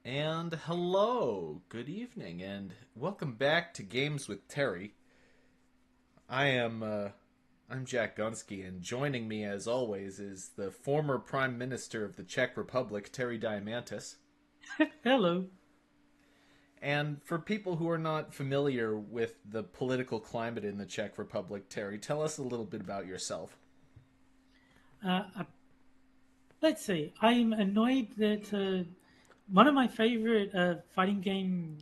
And hello, good evening, and welcome back to Games with Terry. I am I'm Jack Gunsky, and joining me as always is the former Prime Minister of the Czech Republic, Terry Diamantis. Hello. And for people who are not familiar with the political climate in the Czech Republic, Terry, tell us a little bit about yourself. Uh, uh, let's see. I'm annoyed that one of my favorite fighting game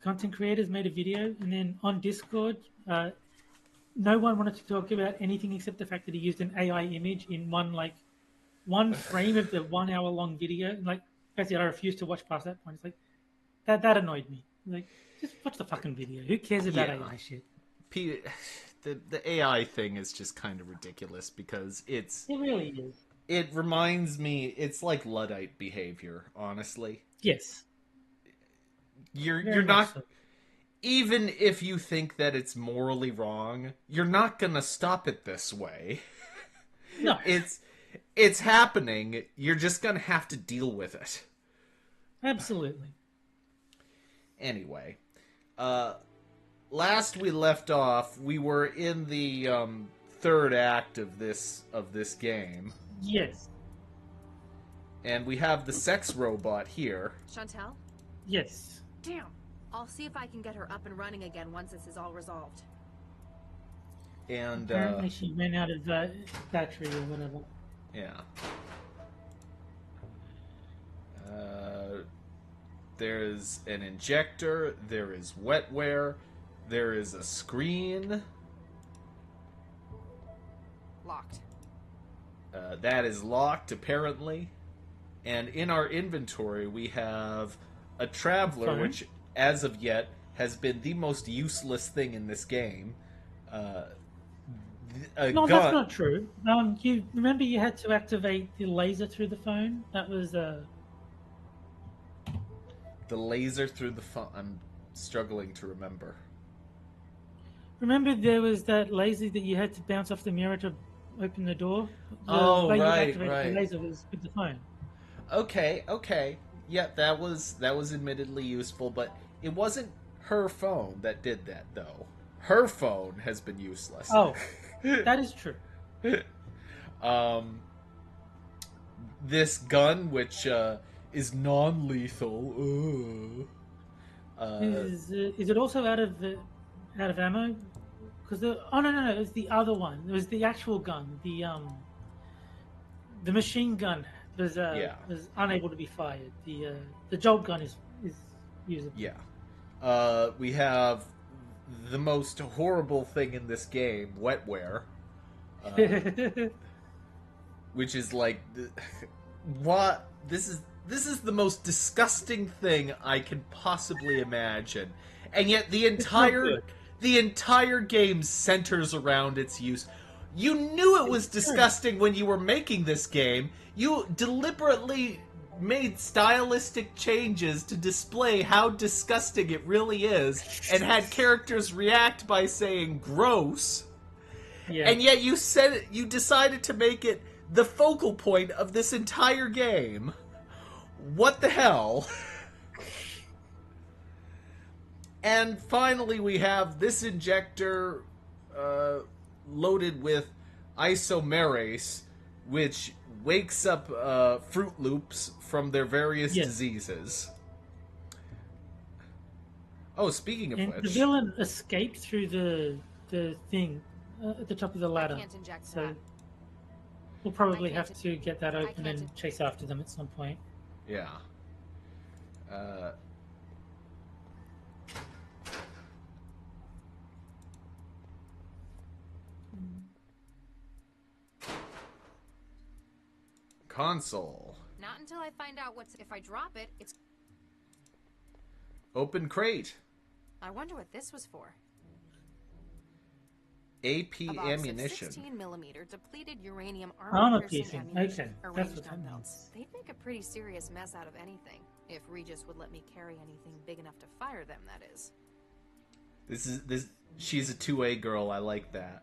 content creators made a video, and then on Discord, no one wanted to talk about anything except the fact that he used an AI image in one frame of the 1 hour long video. And like, basically, I refused to watch past that point. It's like that annoyed me. Like, just watch the fucking video. Who cares about Yeah, AI shit? P- the AI thing is just kind of ridiculous because It really is. it reminds me it's like Luddite behavior, honestly. Yes, You're very much not, so. even if you think that it's morally wrong, you're not gonna stop it this way. No, It's it's happening. You're just gonna have to deal with it. absolutely. Anyway, uh last we left off, we were in the third act of this game, Yes, and we have the sex robot here. Chantel? yes. Damn. I'll see if I can get her up and running again once this is all resolved. And Apparently, she ran out of battery or whatever. yeah. Uh There's an injector, there is wetware, there is a screen. Locked. That is locked, apparently. And in our inventory, we have a traveler, Phone? which, as of yet, has been the most useless thing in this game. Uh, a No, that's gun. not true. You remember you had to activate the laser through the phone? That was The laser through the phone. I'm struggling to remember. remember there was that laser that you had to bounce off the mirror to open the door. The Oh, way you right, activated the right. laser was with the phone. Okay, okay. Yeah, that was admittedly useful, but it wasn't her phone that did that though. Her phone has been useless. Oh, that is true. um this gun which is non-lethal. Is it also out of ammo? Because no, it was the other one. It was the actual gun. The machine gun Yeah. was unable to be fired. The jolt gun is usable. Yeah. We have the most horrible thing in this game, wetware, uh, which is like what this is the most disgusting thing I can possibly imagine. And yet It's not good. the entire game centers around its use. You knew it was It's true. disgusting when you were making this game. You deliberately made stylistic changes to display how disgusting it really is and had characters react by saying gross. Yeah. And yet you decided to make it the focal point of this entire game. What the hell? And finally, we have this injector uh, loaded with isomerase, which wakes up Fruit Loops from their various Yes. diseases. Oh, speaking of And the which, villain escaped through the thing at the top of the I ladder. can't inject So that. we'll probably I can't have to get that I open can't and chase after them at some point. yeah. Uh, console. Not until I find out what's. If I drop it, it's. Open crate. I wonder what this was for. AP A box ammunition. of 16 millimeter depleted uranium Armor piercing piercing. ammunition Okay, that's arranged what that on means. belts. They'd make a pretty serious mess out of anything. If Regis would let me carry anything big enough to fire them, that is. This. She's a 2A girl. I like that.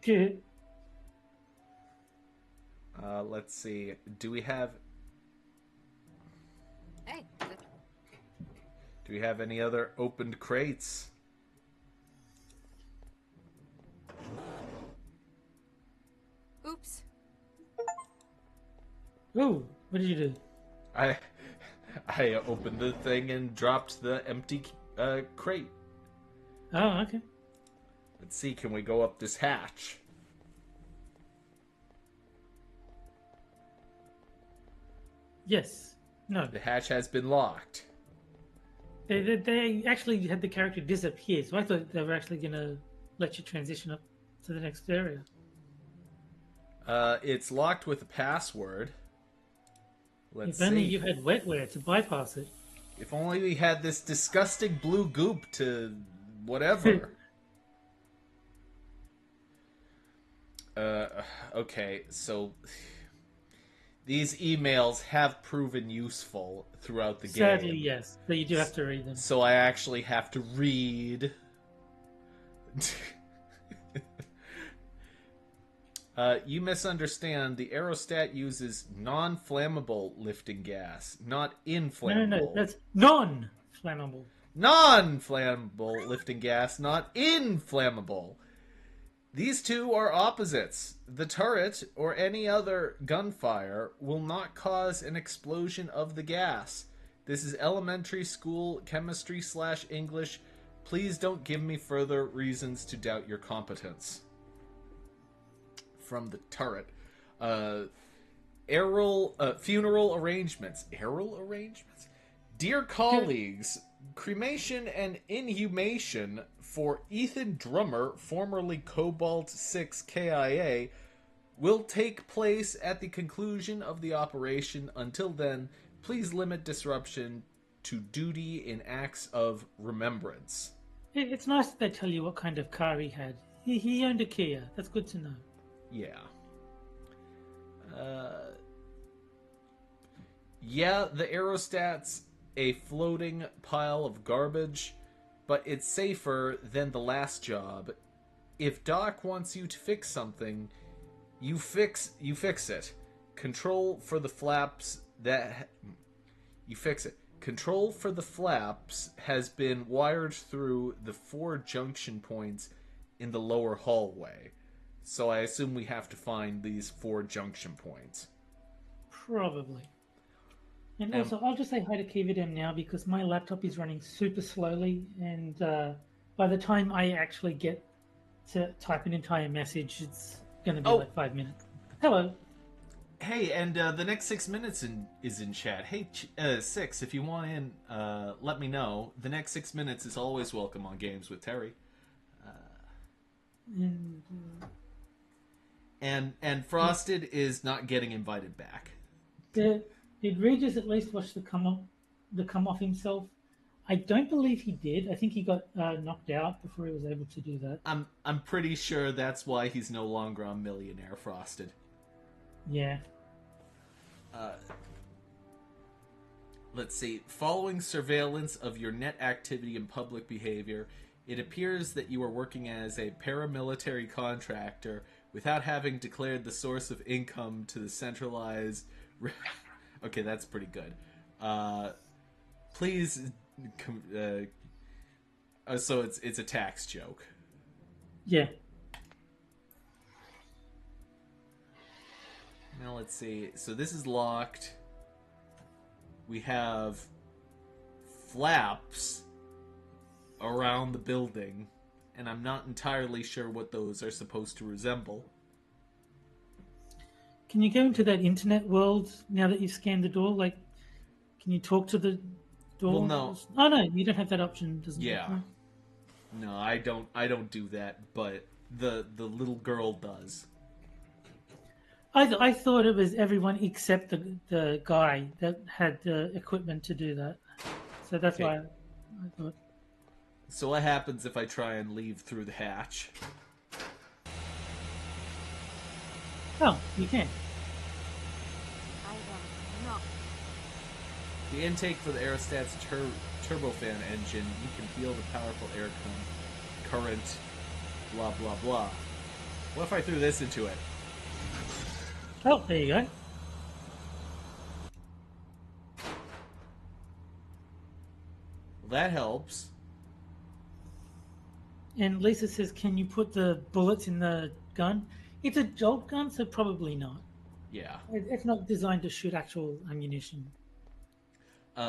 Good. Let's see. Do we have? Hey, Do we have any other opened crates? Oops. Ooh, what did you do? I opened the thing and dropped the empty crate. Oh, okay. Let's see, can we go up this hatch? Yes. No. The hatch has been locked. They actually had the character disappear, so I thought they were actually going to let you transition up to the next area. It's locked with a password. Let's If only see. you had wetware to bypass it. If only we had this disgusting blue goop to whatever. Okay, so these emails have proven useful throughout the game. Sadly, yes. But you do have to read them. So I actually have to read. You misunderstand. The aerostat uses non-flammable lifting gas, not inflammable. No. That's non-flammable. Non-flammable lifting gas, not inflammable. These two are opposites. The turret or any other gunfire will not cause an explosion of the gas. This is elementary school chemistry/English. Please don't give me further reasons to doubt your competence. From the turret. Funeral arrangements. Aerial arrangements? Dear colleagues, cremation and inhumation for Ethan Drummer, formerly Cobalt 6 KIA, will take place at the conclusion of the operation. Until then, please limit disruption to duty in acts of remembrance. It's nice that they tell you what kind of car he had. He owned a Kia. That's good to know. Yeah. Yeah, the aerostat's a floating pile of garbage, but it's safer than the last job. If Doc wants you to fix something, you fix it. Control for the flaps Control for the flaps has been wired through the 4 junction points in the lower hallway. So I assume we have to find these 4 junction points. Probably. And also, I'll just say hi to KVDM now because my laptop is running super slowly, and by the time I actually get to type an entire message, it's going to be like 5 minutes. Hello. Hey, and the next 6 minutes is in chat. Hey, Six, if you want in, let me know. The next 6 minutes is always welcome on Games with Terry. And Frosted is not getting invited back. Did Regis at least watch the come off himself? I don't believe he did. I think he got knocked out before he was able to do that. I'm pretty sure that's why he's no longer on Millionaire Frosted. Yeah. Let's see. Following surveillance of your net activity and public behavior, it appears that you are working as a paramilitary contractor without having declared the source of income to the centralized... Okay, that's pretty good. Please... so it's a tax joke. Yeah. Now let's see. So this is locked. We have flaps around the building, and I'm not entirely sure what those are supposed to resemble. Can you go into that internet world now that you've scanned the door? Like, can you talk to the door? Well, no. Oh no, you don't have that option, doesn't it? Yeah. No, I don't do that, but the little girl does. I thought it was everyone except the guy that had the equipment to do that. So that's why I thought. So what happens if I try and leave through the hatch? Oh, you can. I don't know. The intake for the aerostat's turbofan engine, you can feel the powerful air current, blah blah blah. What if I threw this into it? Oh, there you go. Well, that helps. And Lisa says, "Can you put the bullets in the gun?" It's a jolt gun, so probably not. Yeah. It's not designed to shoot actual ammunition.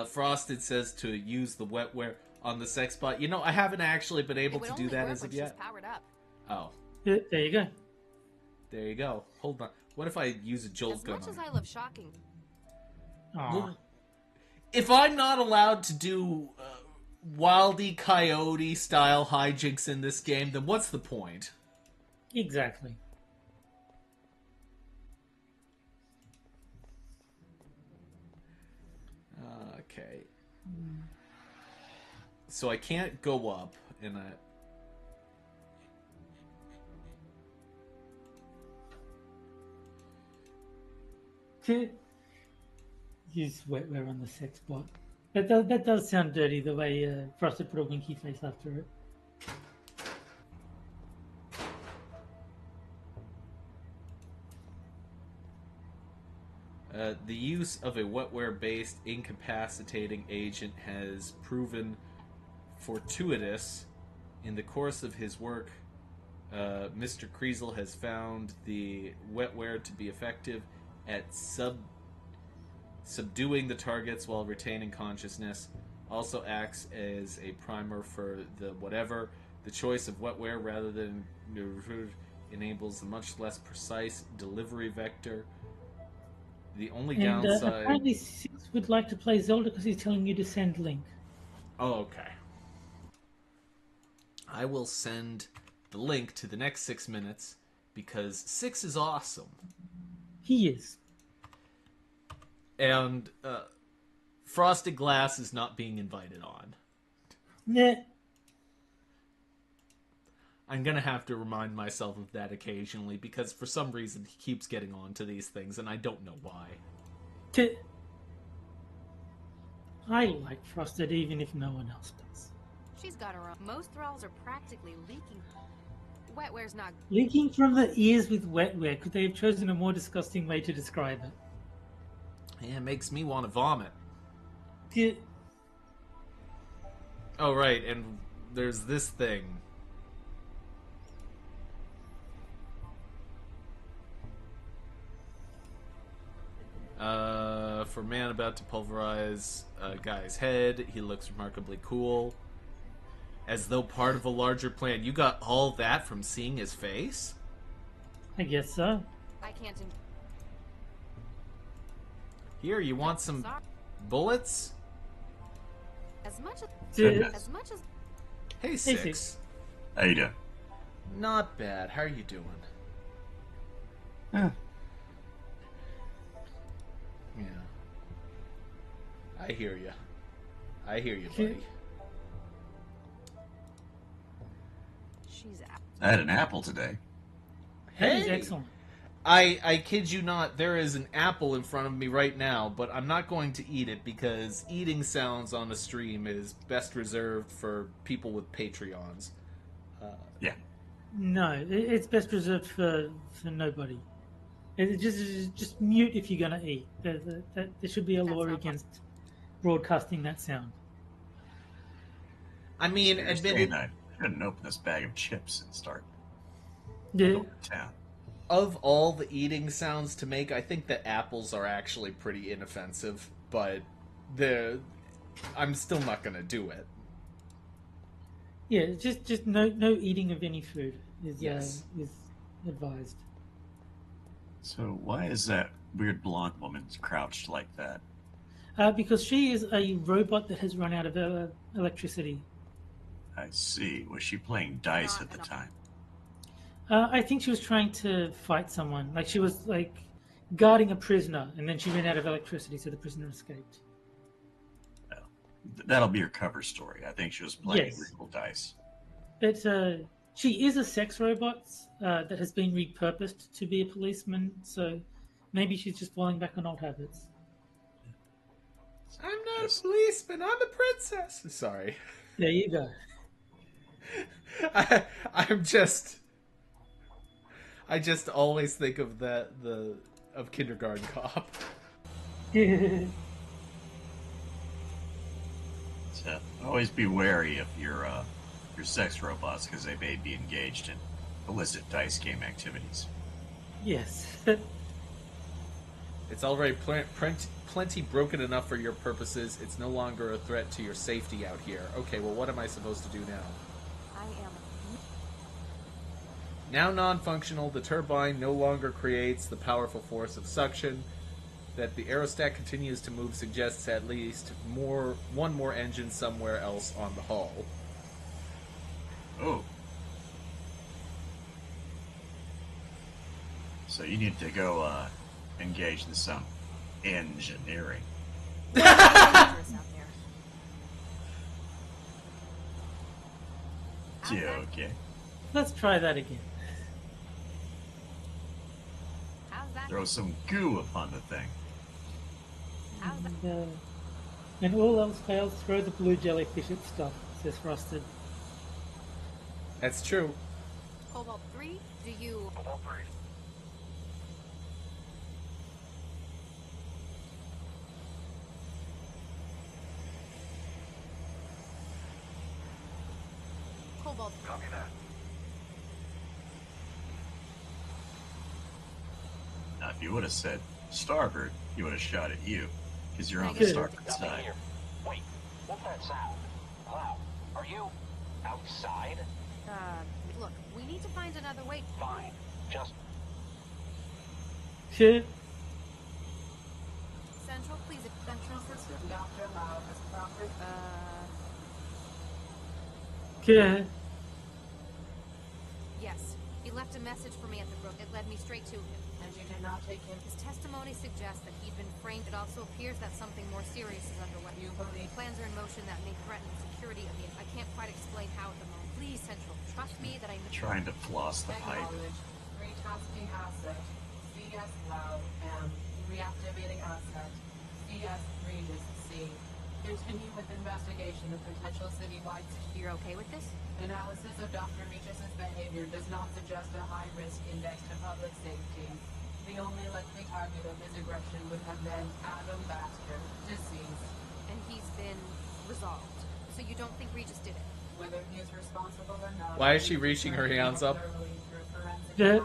Frosted says to use the wetware on the sex bot. You know, I haven't actually been able to do that as of yet. Powered up. Oh. There you go. There you go. Hold on. What if I use a jolt gun? As much as I love shocking. Aw. If I'm not allowed to do Wildy Coyote style hijinks in this game, then what's the point? Exactly. Okay. So I can't go up, and I... Use wetware on the sex bot. That does sound dirty, the way Frosted put a winky face after it. The use of a wetware-based incapacitating agent has proven fortuitous. In the course of his work, Mr. Kreisel has found the wetware to be effective at subduing the targets while retaining consciousness. Also acts as a primer for the whatever. The choice of wetware rather than enables a much less precise delivery vector. The only downside... apparently Six would like to play Zelda because he's telling you to send Link. Oh, okay. I will send the link to the next 6 minutes because 6 is awesome. He is. And Frosted Glass is not being invited on. Nah. I'm going to have to remind myself of that occasionally because for some reason he keeps getting on to these things and I don't know why. I like Frosted even if no one else does. She's got her own. Most thralls are practically leaking. Wetware's not... Leaking from the ears with wetware. Could they have chosen a more disgusting way to describe it? Yeah, it makes me want to vomit. Yeah. Oh, right, and there's this thing. For a man about to pulverize a guy's head, he looks remarkably cool. As though part of a larger plan. You got all that from seeing his face? I guess so. I can't... Here, you want some bullets? As much as... Yeah. As much as... Hey, Six. Six. How you doing? Not bad. How are you doing? Yeah. Yeah. I hear you. I hear you, buddy. She's out. I had an apple today. That is Hey! excellent. I kid you not, there is an apple in front of me right now, but I'm not going to eat it because eating sounds on a stream is best reserved for people with Patreons. Yeah. No, it's best reserved for nobody. Just mute if you're gonna eat. There should be a That's law not against broadcasting that sound. I mean, Seriously, admitted, I shouldn't open this bag of chips and start Yeah. going to town. of all the eating sounds to make, I think that apples are actually pretty inoffensive, but I'm still not going to do it. Yeah, just no eating of any food is Yes. is advised. So why is that weird blonde woman crouched like that? Because she is a robot that has run out of electricity. I see. Was she playing dice at the time? I think she was trying to fight someone. Like she was like guarding a prisoner, and then she ran out of electricity, so the prisoner escaped. That'll be her cover story. I think she was playing Yes. real dice. But she is a sex robot that has been repurposed to be a policeman, so maybe she's just falling back on old habits. I'm not Yes. a policeman, I'm a princess. Sorry. There you go. I just always think of of Kindergarten Cop. So, oh, always be wary of your sex robots because they may be engaged in illicit dice game activities. Yes. It's already plenty broken enough for your purposes. It's no longer a threat to your safety out here. Okay, well, what am I supposed to do now? I am. Now non-functional, the turbine no longer creates the powerful force of suction. That the aerostat continues to move suggests at least one more engine somewhere else on the hull. Oh. So you need to go engage in some engineering. Dangerous out there. How's Yeah, that? okay. Let's try that again. How's that? Throw some goo upon the thing. How's that? And all else fails, throw the blue jellyfish at stuff, says Frosted. That's true. Cobalt 3, do you... Cobalt. Copy that. Now, if you would have said starboard, he would have shot at you, because you're on the Good. starboard Nothing side. here. Wait, what's that sound? Hello? Are you outside? Look, we need to find another way. Fine. Just Shit. Central, please. Central system. Dr. Lau has proper Yeah. Yes. He left a message for me at the brook. It led me straight to him. and you did not take him. His testimony suggests that he'd been framed. It also appears that something more serious is underway. You believe Plans are in motion that may threaten the security of the... I can't quite explain how at the moment. Please, Central, trust me that I... Trying to floss the pipe. acknowledge retasking asset CS Lau M reactivating asset CS Regis C. Continue with investigation of potential citywide You're okay with this? analysis of Dr. Regis's behavior does not suggest a high risk index to public safety. The only likely target of his aggression would have been Adam Baxter, deceased. And he's been resolved. So you don't think Regis did it? Whether he is responsible or not. Why is she reaching her hands up? Yeah.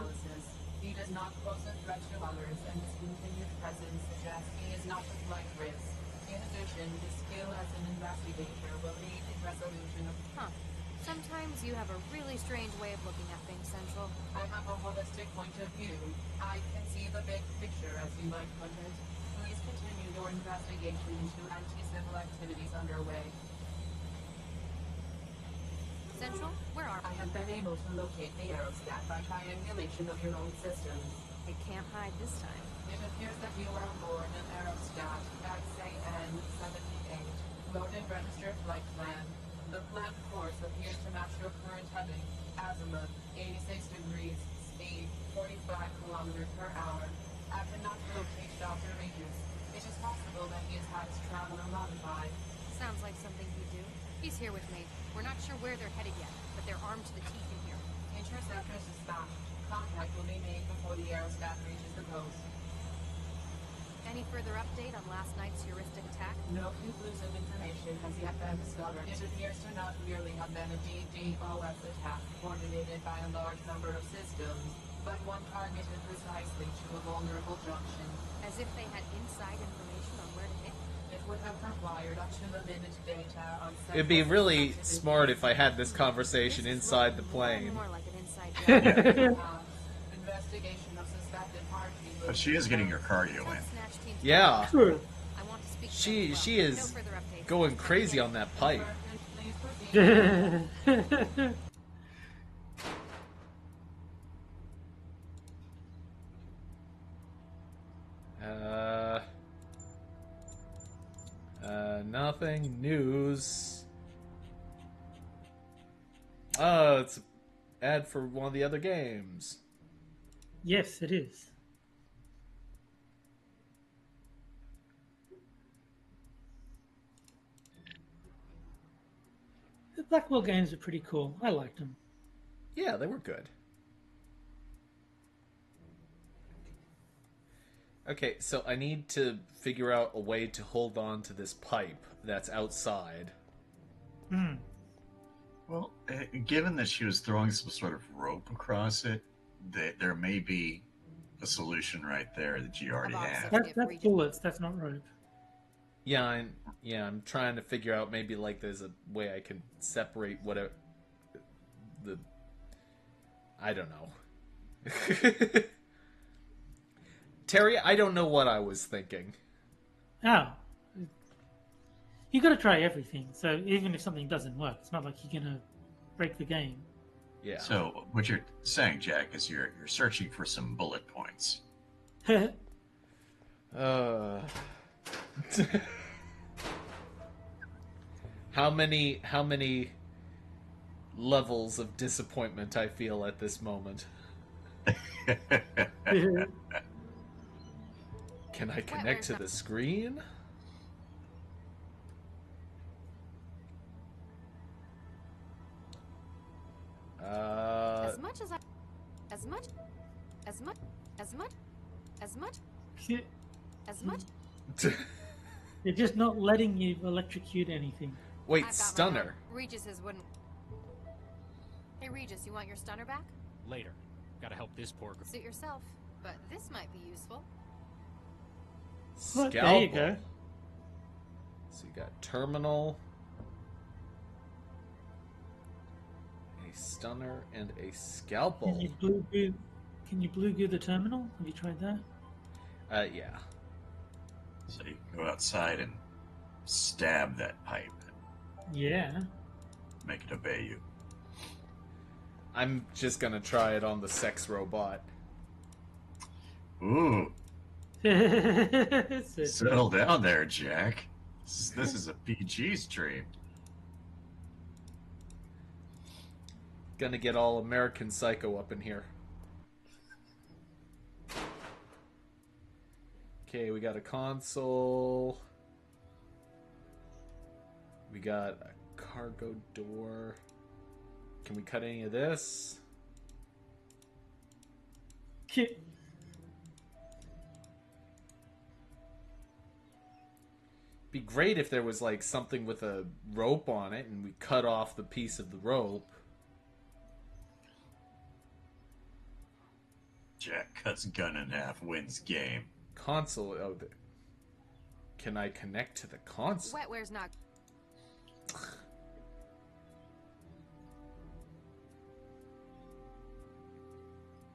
He does not pose a threat to others, and his continued presence suggests he is not a flight risk. In addition, his skill as an investigator will aid in resolution of... Huh. Sometimes you have a really strange way of looking at things, Central. I have a holistic point of view. I can see the big picture, as you might put it. Please continue your investigation into anti-civil activities underway. Central, where are I we? have been able to locate the aerostat by triangulation of your own systems. I can't hide this time. It appears that you are on board an aerostat XAN-78, loaded registered flight plan. The planned course appears to match your current heading, azimuth 86 degrees, speed 45 kilometers per hour. I cannot locate Dr. Regis. It is possible that he has had his traveler modified. Sounds like something he'd do. He's here with me. We're not sure where they're headed yet, but they're armed to the teeth in here. Interceptors dispatched. Contact will be made before the aerostat reaches the coast. Any further update on last night's heuristic attack? No conclusive information has yet been discovered. It appears to not merely have been a DDoS attack coordinated by a large number of systems, but one targeted precisely to a vulnerable junction. As if they had inside information on where to hit? It would have required up-to-the-minute data on... It'd be really smart if I had this conversation This is inside the looking plane. more like an inside job. Investigation of suspected heartbeat... But she is getting her cardio Tell in. the Snatch team to Yeah. True. I want to speak to She them as she well. is No further updates. going crazy on that pipe. Please proceed. Nothing. News. Oh, it's an ad for one of the other games. Yes, it is. The Blackwell games are pretty cool. I liked them. Yeah, they were good. Okay, so I need to figure out a way to hold on to this pipe that's outside. Hmm. Well, given that she was throwing some sort of rope across it, there may be a solution right there that you already About have. six- That's bullets. That's not rope. Yeah, I'm trying to figure out maybe like there's a way I can separate whatever the I don't know. Terry, I don't know what I was thinking. Oh, you got to try everything. So even if something doesn't work, it's not like you're gonna break the game. Yeah. So what you're saying, Jack, is you're searching for some bullet points. Uh, how many levels of disappointment I feel at this moment? Can I connect to the screen? As much as I, as much, as much, as much, as much, as much. They're just not letting you electrocute anything. Wait, I've got my stunner. own. Regis's wouldn't. Hey, Regis, you want your stunner back? Later. Gotta help this poor girl. Suit yourself, but this might be useful. Well, Scalpel. there you go. So you got terminal, a stunner, and a scalpel. Can you blue goo the terminal? Have you tried that? Yeah. So you can go outside and stab that pipe, Yeah. make it obey you. I'm just gonna try it on the sex robot. Ooh, It's a- settle down there, Jack. This is a PG stream. Gonna get all American Psycho up in here. Okay, we got a console. We got a cargo door. Can we cut any of this? Be great if there was like something with a rope on it and we cut off the piece of the rope. Jack cuts gun in half, wins game. Console. Oh, can I connect to the console? Wetware's not.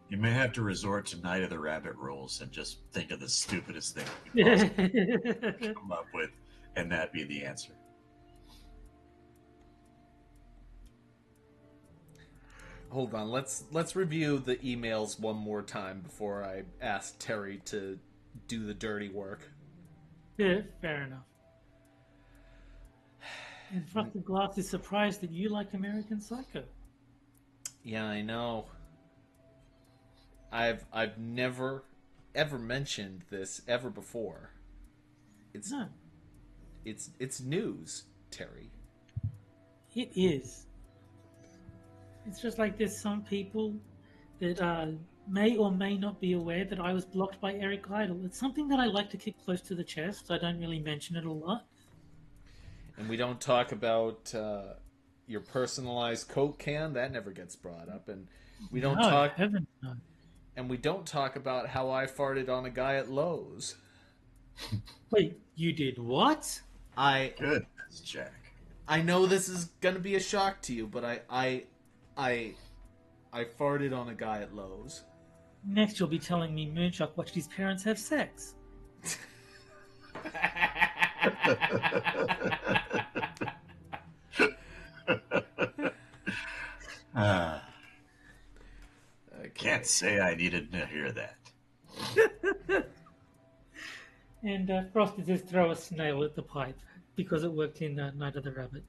You may have to resort to Night of the Rabbit rules and just think of the stupidest thing you can possibly come up with, and that be the answer. Hold on, let's review the emails one more time before I ask Terry to do the dirty work. Yeah, fair enough. And Frosted Glass is surprised that you like American Psycho. Yeah, I know. I've never ever mentioned this ever before. It's No, it's news, Terry. it is. It's just like there's some people that may or may not be aware that I was blocked by Eric Idle. It's something that I like to keep close to the chest. I don't really mention it a lot. And we don't talk about your personalized Coke can. That never gets brought up. And we don't No, talk. heavens no. And we don't talk about how I farted on a guy at Lowe's. Wait, you did what? Goodness, Jack. I know this is gonna be a shock to you, but I farted on a guy at Lowe's. Next, you'll be telling me Moonchuck watched his parents have sex. I can't say I needed to hear that. And Frosty says throw a snail at the pipe because it worked in Night of the Rabbit.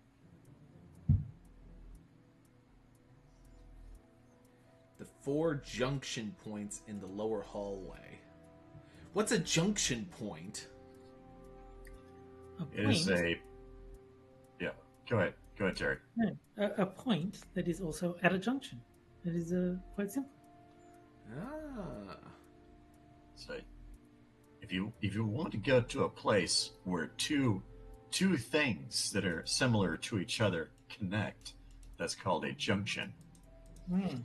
The 4 junction points in the lower hallway. What's a junction point? A It point, is a... Yeah, go ahead. Go ahead, Terry. no, a point that is also at a junction. It is quite simple. Ah. So, if you want to go to a place where two things that are similar to each other connect. That's called a junction. Hmm.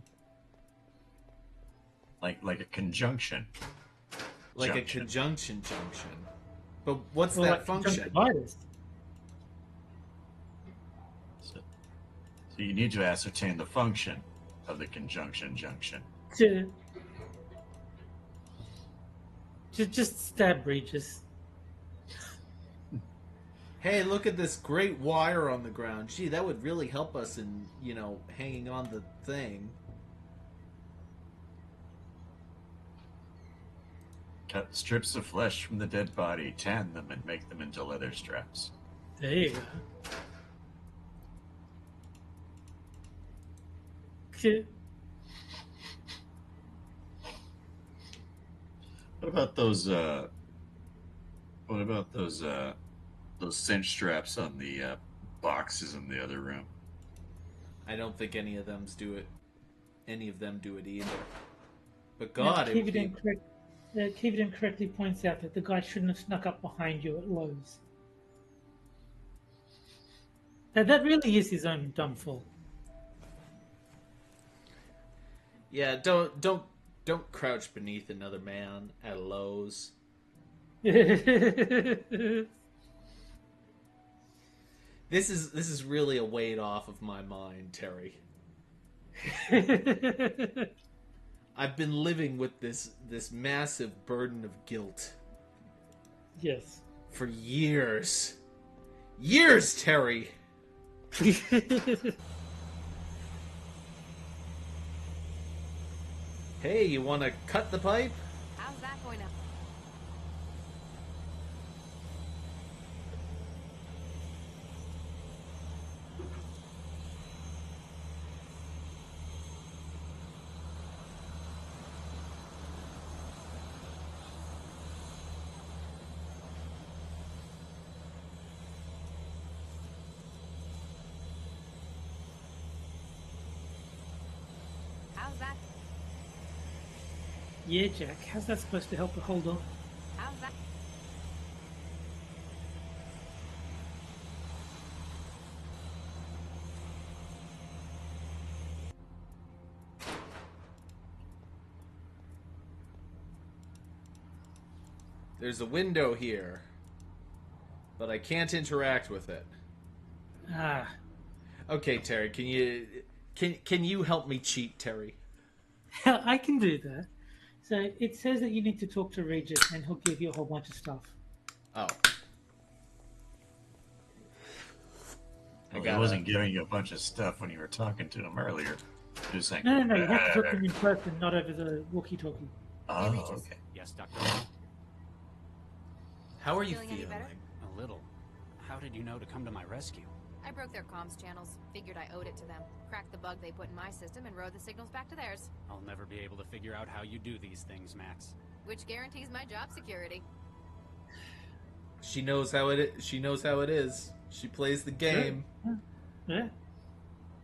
Like a conjunction. Like Junction. a conjunction junction. But what's Or that like function? conjunctivitis. So you need to ascertain the function of the conjunction junction. Just stab Regis. Hey, look at this great wire on the ground. Gee, that would really help us in, hanging on the thing. Cut strips of flesh from the dead body, tan them, and make them into leather straps. There you go. What about those? What about those cinch straps on the boxes in the other room? I don't think any of them do it. Any of them do it either. But God, Keep it incorrectly points out that the guy shouldn't have snuck up behind you at Lowe's. That really is his own dumb fault. Yeah, don't crouch beneath another man at Lowe's. This is really a weight off of my mind, Terry. I've been living with this massive burden of guilt. Yes. For years. Years, Terry! Hey, you want to cut the pipe? How's that going to... How's that? Yeah, Jack. How's that supposed to help her hold on? How's that? There's a window here, but I can't interact with it. Ah. Okay, Terry, can you help me cheat, Terry? I can do that. So it says that you need to talk to Regis and he'll give you a whole bunch of stuff. Oh. He wasn't giving you a bunch of stuff when you were talking to him earlier. He was saying, No, you have to talk to him in person, not over the walkie-talkie. Oh, okay. Yes, Doctor. How are you Feeling any feeling? better? A little. How did you know to come to my rescue? I broke their comms channels. Figured I owed it to them. Cracked the bug they put in my system and rode the signals back to theirs. I'll never be able to figure out how you do these things, Max. Which guarantees my job security. She knows how it is. She knows how it is. She plays the game. Sure. Yeah.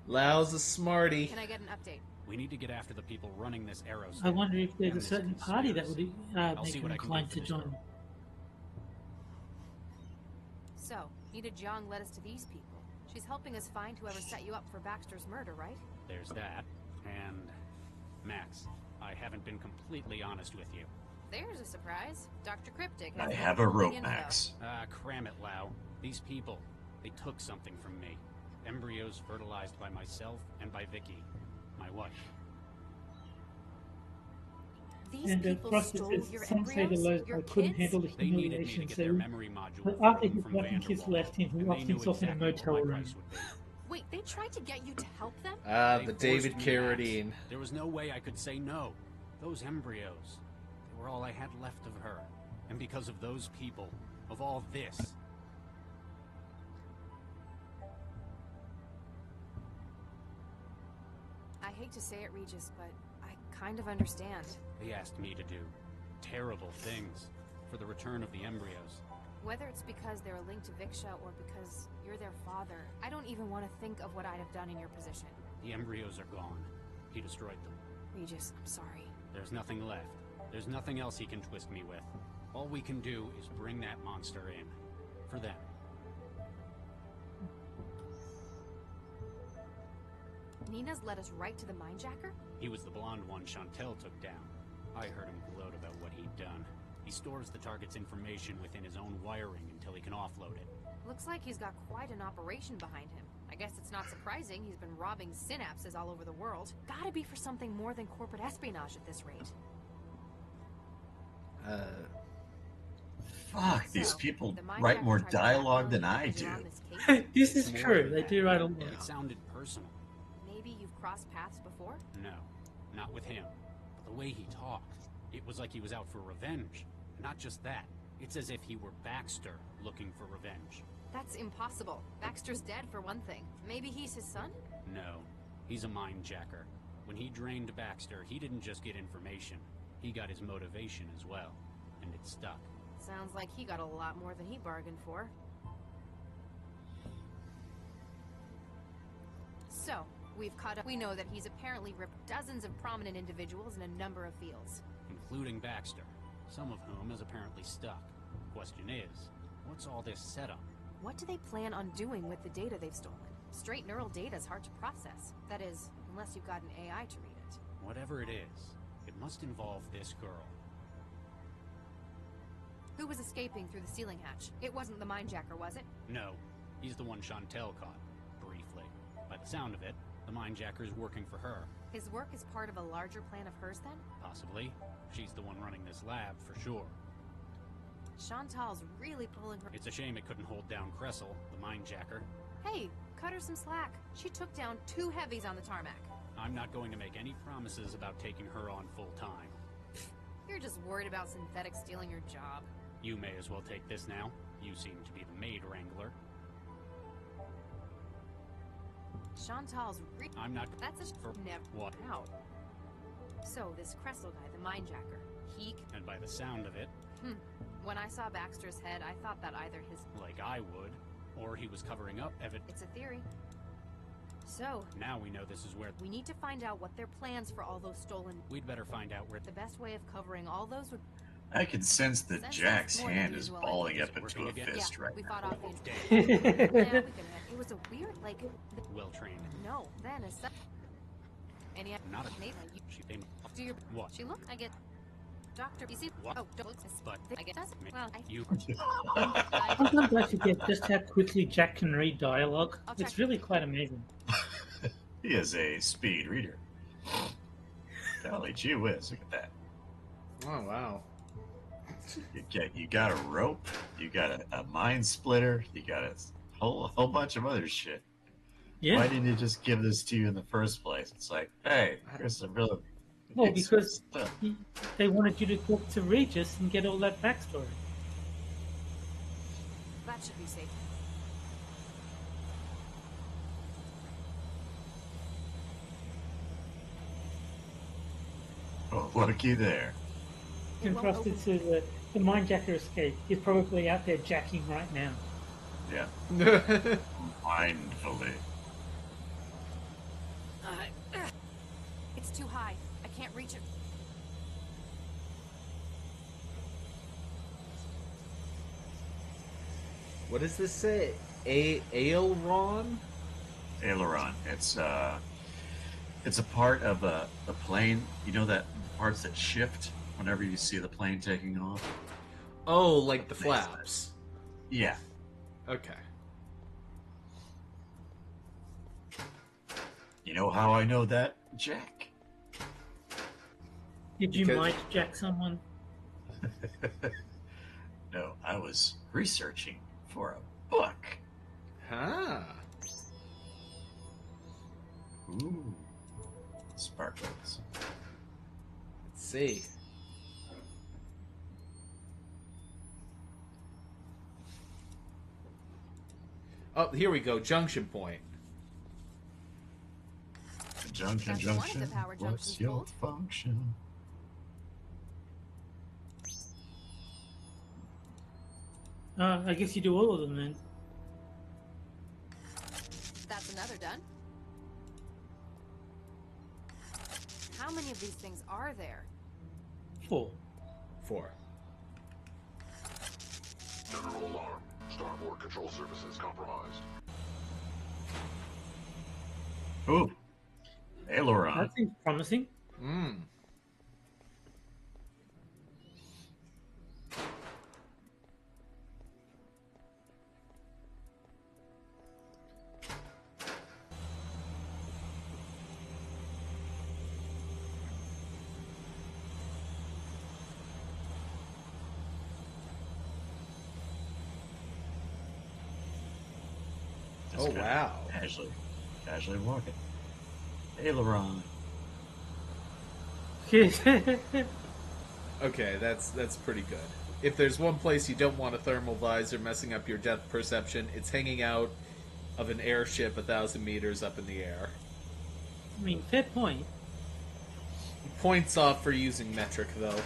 Lau's a smarty. Can I get an update? We need to get after the people running this aerospace. I wonder if there's and a this certain party that conspiracy. would I'll make see you what I can do inclined for to this join. girl. So, Nita Jiang led us to these people. She's helping us find whoever set you up for Baxter's murder, right? There's that. And Max, I haven't been completely honest with you. There's a surprise. Dr. Cryptic has I have a all the rope, info. Max. Ah, cram it, Lau. These people, they took something from me. Embryos fertilized by myself and by Vicky, my wife. These And the people process stole is your some say the embryos? Lowe's Your guy couldn't kids? handle the They needed me to humiliation, get their so memory module after his from wife and kids Vanderwall, left him, he and locked they knew himself in a exactly what motel my room. price would be. Wait, they tried to get you to help them? Ah, They the forced David me, Carradine. Max. There was no way I could say no. Those embryos, they were all I had left of her. And because of those people, of all this, I hate to say it, Regis, but I kind of understand. they asked me to do terrible things for the return of the embryos. Whether it's because they're linked to Viksha or because you're their father, I don't even want to think of what I'd have done in your position. The embryos are gone. He destroyed them. Regis, I'm sorry. There's nothing left. There's nothing else he can twist me with. All we can do is bring that monster in. For them. Nina's led us right to the minejacker? He was the blonde one Chantel took down. I heard him gloat about what he'd done. He stores the target's information within his own wiring until he can offload it. Looks like he's got quite an operation behind him. I guess it's not surprising he's been robbing synapses all over the world. Gotta be for something more than corporate espionage at this rate. Fuck, these So, people the write minejacker more tried to dialogue blackmail than you I because you're do. on this case? This is More true. than They that. do write a lot. It sounded personal. Maybe you've crossed paths before? No, not with him. But the way he talked, it was like he was out for revenge. Not just that, it's as if he were Baxter looking for revenge. That's impossible. Baxter's dead for one thing. Maybe he's his son? No, he's a minejacker. When he drained Baxter, he didn't just get information. He got his motivation as well. And it stuck. Sounds like he got a lot more than he bargained for. So, we've caught up. We know that he's apparently ripped dozens of prominent individuals in a number of fields. Including Baxter, some of whom is apparently stuck. Question is, what's all this setup? What do they plan on doing with the data they've stolen? Straight neural data is hard to process. That is, unless you've got an AI to read it. Whatever it is, it must involve this girl. Who was escaping through the ceiling hatch? It wasn't the minejacker, was it? No, he's the one Chantel caught, briefly. By the sound of it, the minejacker's working for her. His work is part of a larger plan of hers, then? Possibly. She's the one running this lab, for sure. Chantal's really pulling her. It's a shame it couldn't hold down Cressel, the minejacker. Hey, cut her some slack. She took down 2 heavies on the tarmac. I'm not going to make any promises about taking her on full time. You're just worried about synthetics stealing your job. You may as well take this now. You seem to be the maid wrangler. Chantal's I'm not... That's a For never what? out. So, this Cressel guy, the minejacker, he... And by the sound of it, When I saw Baxter's head, I thought that either his... like I would, or he was covering up evidence. It's a theory. So, Now we know this is where... we need to find out what their plans for all those stolen... We'd better find out where... The best way of covering all those would... I can sense that Sense Jack's that's more hand than is usual. balling Is up it into working a again? fist Yeah, right we now. fought off the... Damn, Yeah, we could... It was a weird, like... well-trained. No, then as such... And yet... Not a... Nathan, you... She... They... Do your... What? She looked... I get... Doctor... You see... What? Oh, don't look... But... I guess... Well, I... You... Sometimes I forget just how quickly Jack can read dialogue. I'll It's check. really quite amazing. He is a speed reader. Golly gee whiz, look at that. Oh wow. You got a rope, you got a mind splitter, you got a whole bunch of other shit. Yeah. Why didn't you just give this to you in the first place? It's like, hey, here's some really Well, it's because stuff. they wanted you to talk to Regis and get all that backstory. That should be safe. Oh, looky there. It won't Contrasted open- to the minejacker escape. He's probably out there jacking right now. Yeah, mindfully. It's too high. I can't reach it. What does this say? Aileron? Aileron. It's a part of a plane. You know that parts that shift whenever you see the plane taking off? Oh, like the flaps. Yeah. Okay. You know how I know that, Jack? Did you Because- might jack someone? No, I was researching for a book. Huh. Ooh. Sparkles. Let's see. Oh, here we go. Junction point. Junction, That's one of the junction. power What's junctions your pulled. function? I guess you do all of them then. That's another done. How many of these things are there? 4. 4. General alarm. Starboard control services compromised. Ooh. Aileron. That seems promising. Hmm. Just Oh, kinda wow. Casually walking. Aileron. Okay, that's pretty good. If there's one place you don't want a thermal visor messing up your depth perception, it's hanging out of an airship 1,000 meters up in the air. I mean, fair point. Points off for using metric, though.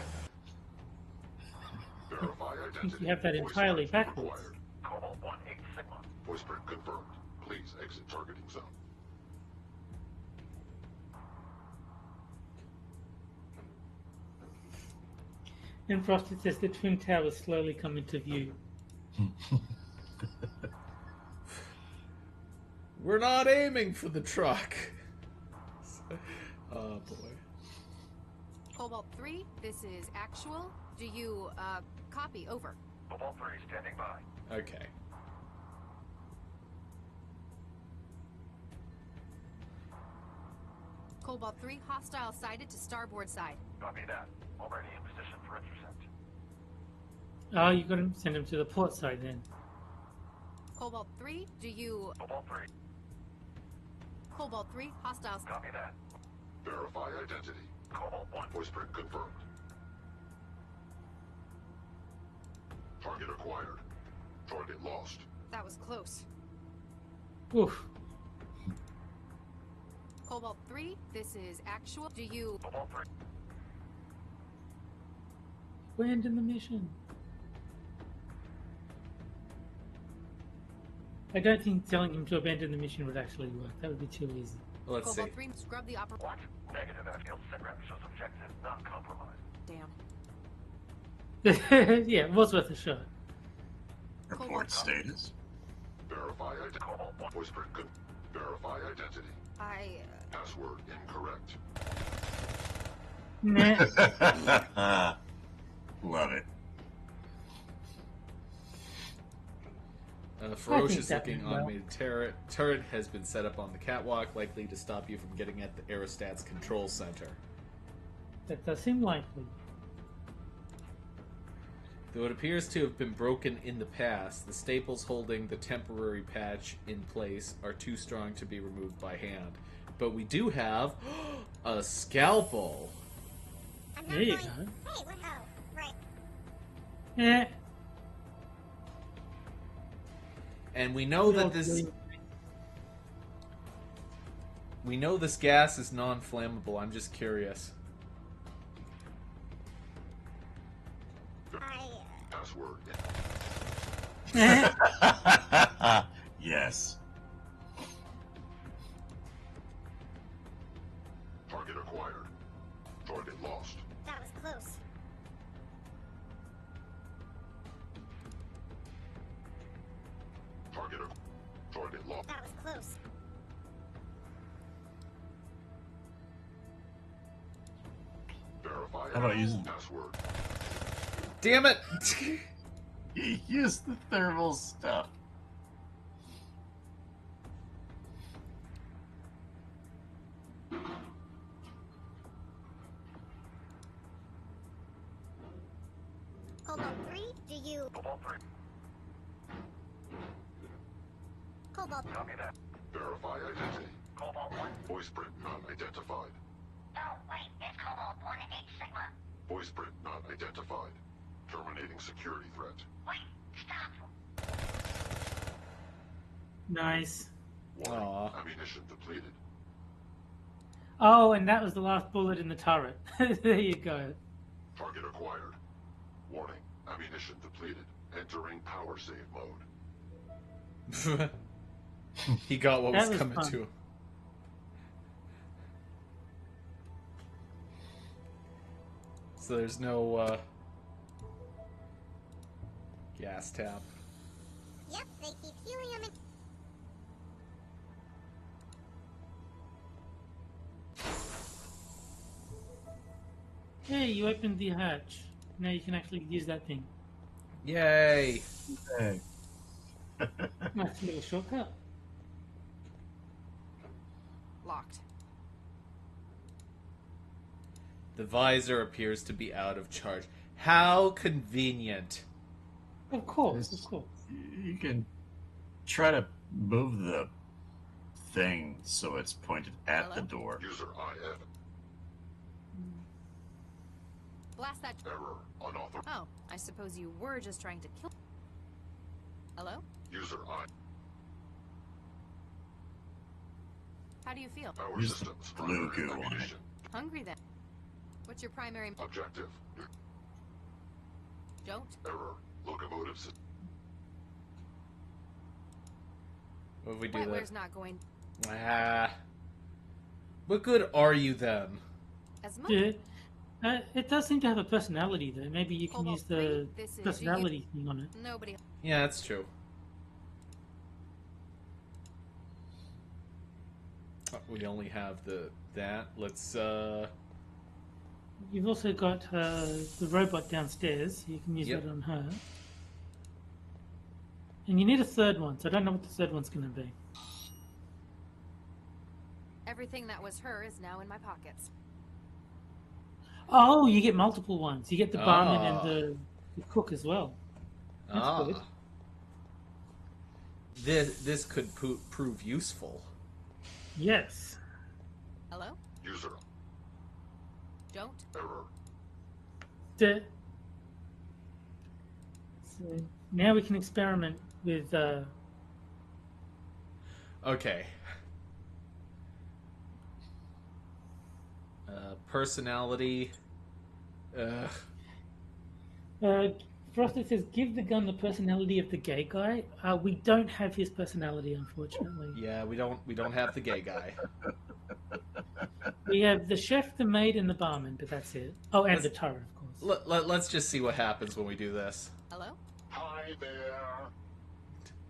Verify I think identity. you have that Voice entirely print backwards. required. Cobalt 1-8 Sigma. Voice print confirmed. Please exit targeting zone. And Frosty says the Twin Towers slowly come into view. We're not aiming for the truck. Oh, boy. Cobalt 3, this is actual. Do you, copy? Over. Cobalt 3 standing by. Okay. Cobalt 3, hostile sighted to starboard side. Copy that. Already in position for intercept. Oh, you got to send him to the port side then. Cobalt 3, do you... Cobalt 3. Cobalt 3, hostiles. Copy that. Verify identity. Cobalt 1. Voice print confirmed. Target acquired. Target lost. That was close. Oof. Cobalt 3, this is actual. Do you... Cobalt 3. Abandon the mission. I don't think telling him to abandon the mission would actually work. That would be too easy. Let's see. Cobalt 3, scrub the upper... What? Negative. Axial sitrep shows objective not compromised. Damn. Yeah, it was worth a shot. Report status. Verify identity. Cobalt 1. Voice print verify identity. Password incorrect. Nah. Love it. A ferocious that looking went well. automated turret has been set up on the catwalk, likely to stop you from getting at the aerostat's control center. That does seem likely. Though it appears to have been broken in the past, the staples holding the temporary patch in place are too strong to be removed by hand. But we do have a scalpel. There you go. Hey, what? Oh, right. Yeah. And we know that this gas is non-flammable. I'm just curious. Password. Yes. Target acquired. Target lost. That was close. Target lost. That was close. Verify. How about using- password? Damn it! He used the thermal stuff. Cobalt 3, do you... Cobalt 3. Cobalt... Copy that. Verify identity. Cobalt 1. Voice print not identified. No, wait, it's Cobalt 1 and 8 Sigma. Voice print not identified. Terminating security threat. Wait, stop. Nice. Warning. Aw. Ammunition depleted. Oh, and that was the last bullet in the turret. There you go. Target acquired. Warning. Ammunition depleted. Entering power save mode. He got what That was was coming fun. to him. So there's no gas tap. Yep, they keep helium in... Hey, you opened the hatch. Now you can actually use that thing. Yay! Hey. Nice little shortcut. Locked. The visor appears to be out of charge. How convenient. Of course, of course. You can try to move the thing so it's pointed at Hello? the door. User IN. Blast that. Error. Unauthorized. Oh, I suppose you were just trying to kill. Hello? User I. How do you feel? Our Use the systems. blue Primary goo on it. ammunition. Hungry then? What's your primary? Objective. Don't. Error. Locomotive system. What if we do that? Wetware's not going What good are you then? as much. Yeah. It does seem to have a personality though. Maybe you can Cobalt use the 3, this is personality thing on it. Nobody. Yeah, that's true. Oh, we only have that. Let's You've also got the robot downstairs. You can use Yep. that on her. And you need a third one, so I don't know what the third one's going to be. Everything that was her is now in my pockets. Oh, you get multiple ones. You get the barman Ah. and the cook as well. That's good. This could prove useful. Yes. Hello? User. Don't. Error. So now we can experiment with. Okay. Personality. Frosted says, "Give the gun the personality of the gay guy." We don't have his personality, unfortunately. Yeah, we don't have the gay guy. We have the chef, the maid, and the barman, but that's it. Oh, and Let's- the turret, of course. Let's just see what happens when we do this. Hello? Hi there.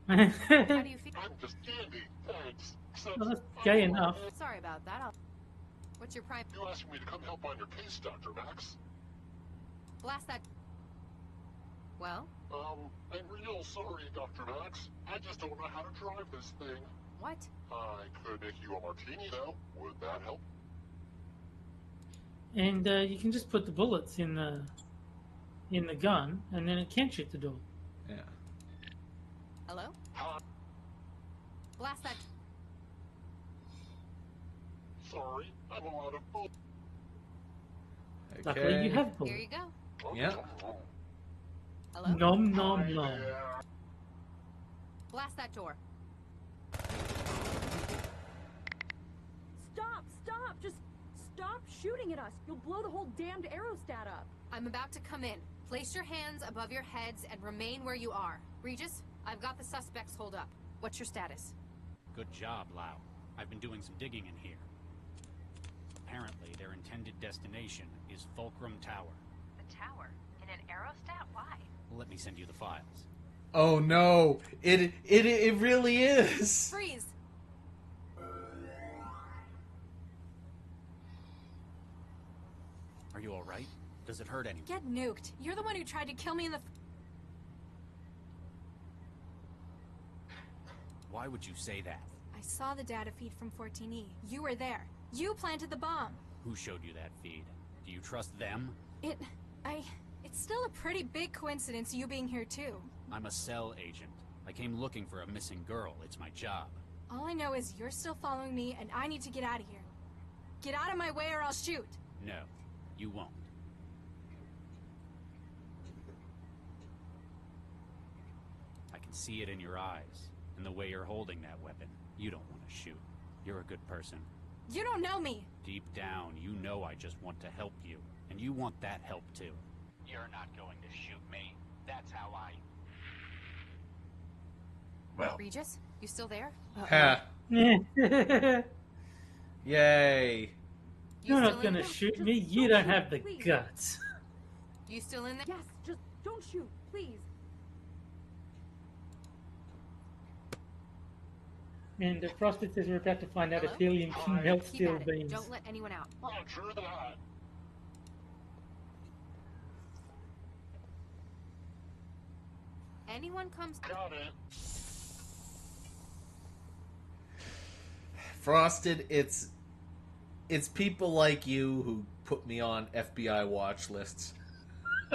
How do you feel? I'm just Andy. Thanks. Except Well, that's I'm gay a- enough. Sorry about that. What's your prime? You asking me to come help on your case, Dr. Max? Blast that. Well, I'm real sorry, Dr. Max. I just don't know how to drive this thing. what? I could make you a martini, though. Would that help? And you can just put the bullets in the gun, and then it can shoot the door. Yeah. Hello? Hi. Blast that. Sorry, I'm a lot of bull. Luckily, you Okay. have Here bullets. you go. Yeah. Hello? Nom nom Hi nom. there. Blast that door. Stop! Just stop shooting at us. You'll blow the whole damned aerostat up. I'm about to come in. Place your hands above your heads and remain where you are. Regis, I've got the suspects holed up. What's your status? Good job, Lau. I've been doing some digging in here. Apparently, their intended destination is Fulcrum Tower. The tower? In an aerostat? Why? Let me send you the files. Oh no! It really is. Freeze! Are you alright? Does it hurt anyone? Get nuked. You're the one who tried to kill me in the... Why would you say that? I saw the data feed from 14E. You were there. You planted the bomb. Who showed you that feed? Do you trust them? It's still a pretty big coincidence you being here too. I'm a cell agent. I came looking for a missing girl. It's my job. All I know is you're still following me and I need to get out of here. Get out of my way or I'll shoot. No, you won't. I can see it in your eyes, and the way you're holding that weapon. You don't want to shoot. You're a good person. You don't know me. Deep down, you know I just want to help you, and you want that help too. You're not going to shoot me. That's how I... Well, Regis, you still there? Ha! You're Yay! You not still in gonna there? shoot Just me. You don't don't shoot, have the please. guts. You still in there? Yes, just don't shoot, please. And Frosted says we're about to find out if Hello? helium can melt Keep steel at it. beams. Don't let anyone out. Roger that. anyone comes... Got it. Frosted, it's people like you who put me on FBI watch lists.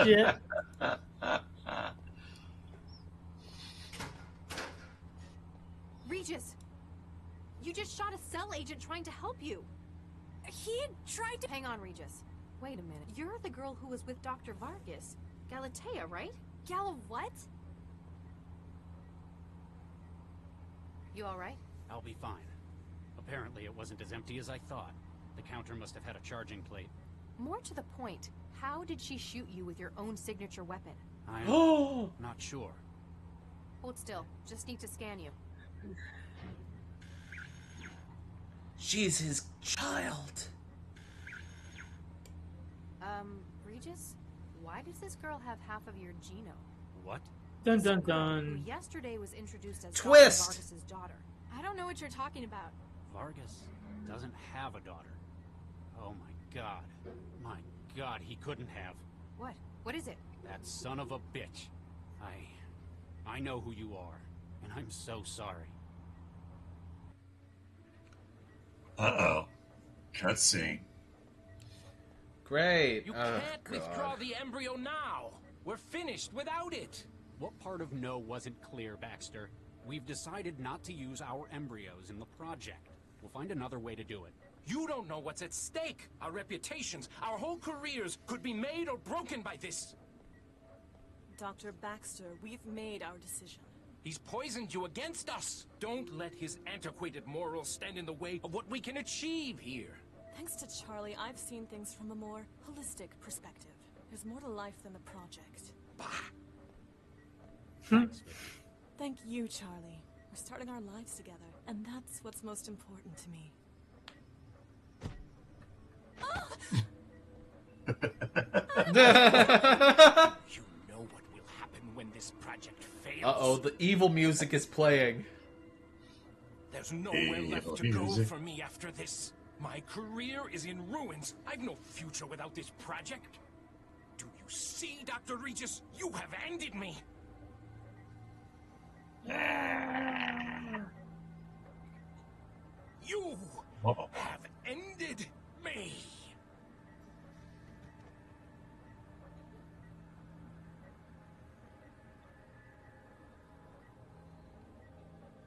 Yeah. Regis! You just shot a cell agent trying to help you. He tried to... Hang on, Regis. Wait a minute. You're the girl who was with Dr. Vargas. Galatea, right? Gala what? You alright? I'll be fine. Apparently it wasn't as empty as I thought. The counter must have had a charging plate. More to the point, how did she shoot you with your own signature weapon? I'm not sure. Hold still. Just need to scan you. She's his child. Regis? Why does this girl have half of your genome? What? Dun dun Who dun. yesterday was introduced as Twist! Dr. Vargas's daughter. I don't know what you're talking about. Vargas doesn't have a daughter. Oh my god. My god, he couldn't have. What? What is it? That son of a bitch. I know who you are, and I'm so sorry. Uh-oh. Cutscene. Great. You Oh, can't withdraw the embryo now. We're finished without it. What part of no wasn't clear, Baxter? We've decided not to use our embryos in the project. We'll find another way to do it. You don't know what's at stake. Our reputations, our whole careers could be made or broken by this. Dr. Baxter, we've made our decision. He's poisoned you against us. Don't let his antiquated morals stand in the way of what we can achieve here. Thanks to Charlie, I've seen things from a more holistic perspective. There's more to life than the project. Bah! Thanks, Vicky. Thank you, Charlie. We're starting our lives together, and that's what's most important to me. You know what will happen when this project fails. Uh-oh, the evil music is playing. There's nowhere left to go for me after this. My career is in ruins. I've no future without this project. Do you see, Dr. Regis? You have ended me. You have ended me.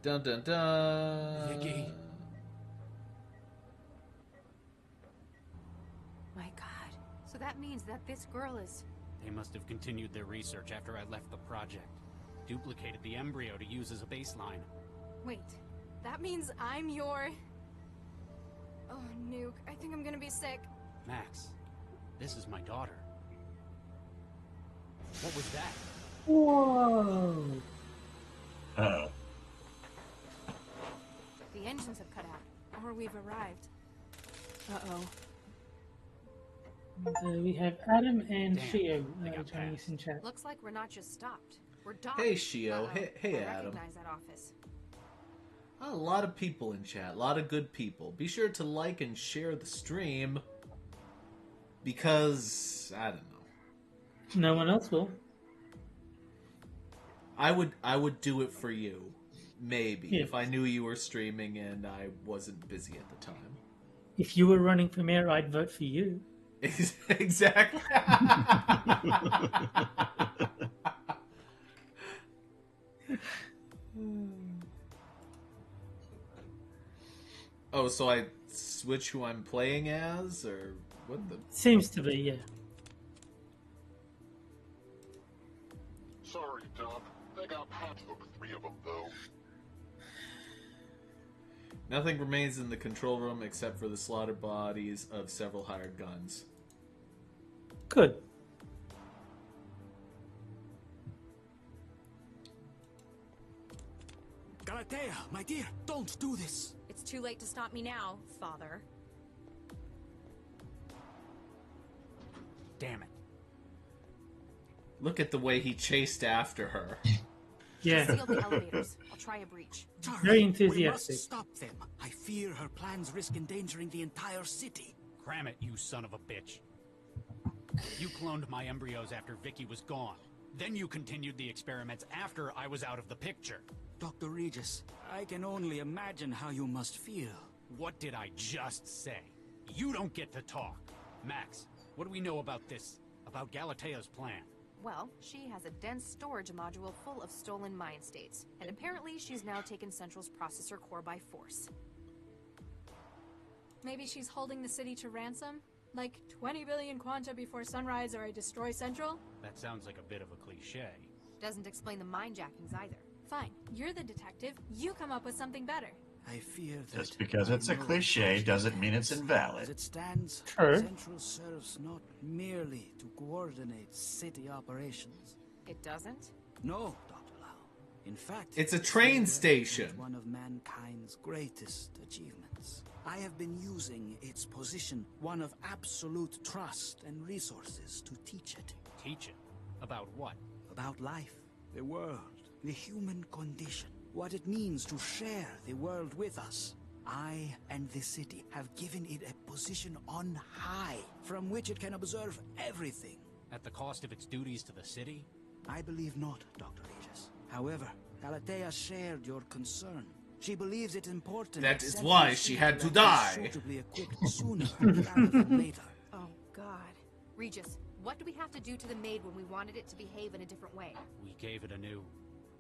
Dun dun dun. Vicky. My god. So that means that this girl is... They must have continued their research after I left the project. Duplicated the embryo to use as a baseline. Wait. That means I'm your... Oh, Nuke. I think I'm gonna be sick. Max, this is my daughter. What was that? Whoa. Uh-oh. The engines have cut out. Or we've arrived. Uh-oh. And, we have Adam and Damn, Shio they got joining us in chat. Looks like we're not just stopped. We're docked. Hey, Shio. Hey, I Adam. recognize that office. A lot of people in chat. A lot of good people. Be sure to like and share the stream. Because, I don't know. No one else will. I would do it for you. Maybe. If I knew you were streaming and I wasn't busy at the time. If you were running for mayor, I'd vote for you. Exactly. Oh, so I switch who I'm playing as, or what the? Seems to be, yeah. Sorry, Doc. They got past the 3 of them, though. Nothing remains in the control room except for the slaughtered bodies of several hired guns. Good. Galatea, my dear, don't do this. It's too late to stop me now, Father. Damn it. Look at the way he chased after her. Yeah. Seal the elevators. I'll try a breach. Charlie, Very we enthusiastic. must stop them. I fear her plans risk endangering the entire city. Cram it, you son of a bitch. You cloned my embryos after Vicky was gone. Then you continued the experiments after I was out of the picture. Dr. Regis, I can only imagine how you must feel. What did I just say? You don't get to talk. Max, what do we know about this? About Galatea's plan? Well, she has a dense storage module full of stolen mind states, and apparently she's now taken Central's processor core by force. Maybe she's holding the city to ransom? Like 20 billion quanta before sunrise or I destroy Central? That sounds like a bit of a cliche. Doesn't explain the mind jackings either. Fine, you're the detective. You come up with something better. I fear that Just because it's a cliche doesn't mean it's invalid. As it stands, True. Central serves not merely to coordinate city operations. It doesn't? No, Dr. Lau. In fact, It's a train station. It's one of mankind's greatest achievements. I have been using its position, one of absolute trust and resources, to teach it. Teach it? About what? About life, the world, the human condition. What it means to share the world with us. I and the city have given it a position on high, from which it can observe everything. At the cost of its duties to the city? I believe not, Dr. Regis. However, Galatea shared your concern. She believes it important. That is why she had to die. Suitably equipped sooner rather than later. Oh, God. Regis, what do we have to do to the maid when we wanted it to behave in a different way? We gave it a new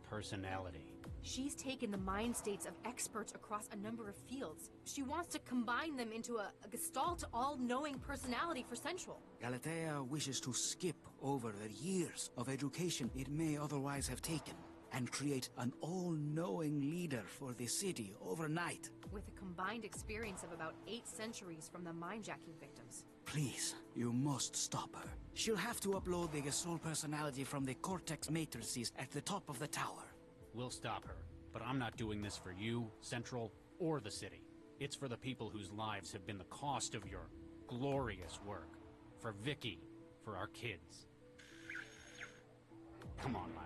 personality. She's taken the mind states of experts across a number of fields. She wants to combine them into a gestalt, all-knowing personality for Central. Galatea wishes to skip over the years of education it may otherwise have taken and create an all-knowing leader for the city overnight. With a combined experience of about 8 centuries from the mind-jacking victims. Please, you must stop her. She'll have to upload the gestalt personality from the cortex matrices at the top of the tower. We'll stop her, but I'm not doing this for you, Central, or the city. It's for the people whose lives have been the cost of your glorious work. For Vicky, for our kids. Come on, Lyle.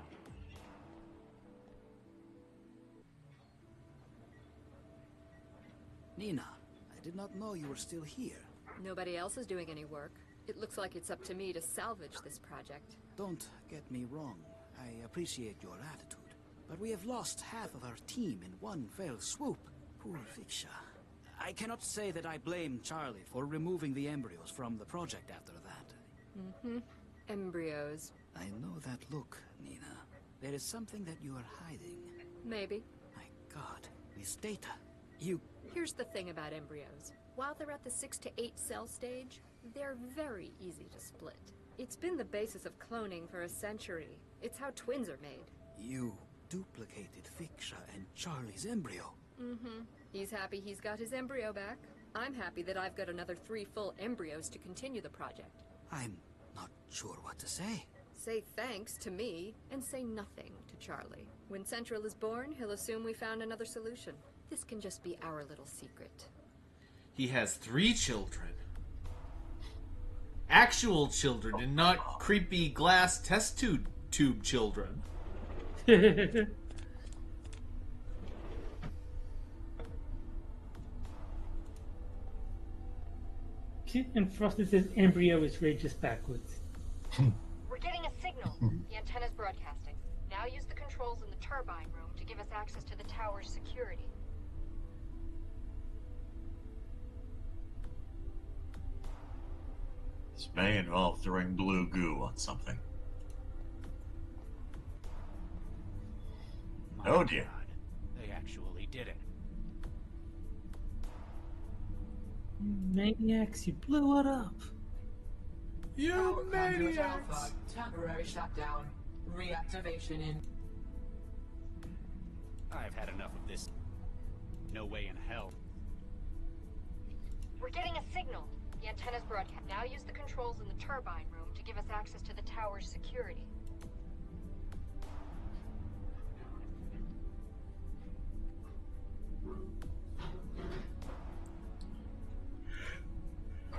Nina, I did not know you were still here. Nobody else is doing any work. It looks like it's up to me to salvage this project. Don't get me wrong. I appreciate your attitude. But we have lost half of our team in one fell swoop. Poor Viksha. I cannot say that I blame Charlie for removing the embryos from the project after that. Embryos. I know that look, Nina. There is something that you are hiding. Maybe. My God, this data. You... Here's the thing about embryos. While they're at the 6 to 8 cell stage, they're very easy to split. It's been the basis of cloning for a century. It's how twins are made. You duplicated Viksha and Charlie's embryo. He's happy he's got his embryo back. I'm happy that I've got another 3 full embryos to continue the project. I'm not sure what to say. Say thanks to me, and say nothing to Charlie. When Central is born, he'll assume we found another solution. This can just be our little secret. He has 3 children. Actual children, and not creepy glass test tube children. And Frosted says embryo is read just backwards. We're getting a signal. The antenna's broadcasting. Now use the controls in the turbine room to give us access to the tower's security. This may involve throwing blue goo on something. Oh dear. God, they actually did it. Maniacs, you blew it up. You maniacs! Alpha, temporary shutdown. Reactivation in... I've had enough of this. No way in hell. We're getting a signal. The antenna's broadcast. Now use the controls in the turbine room to give us access to the tower's security.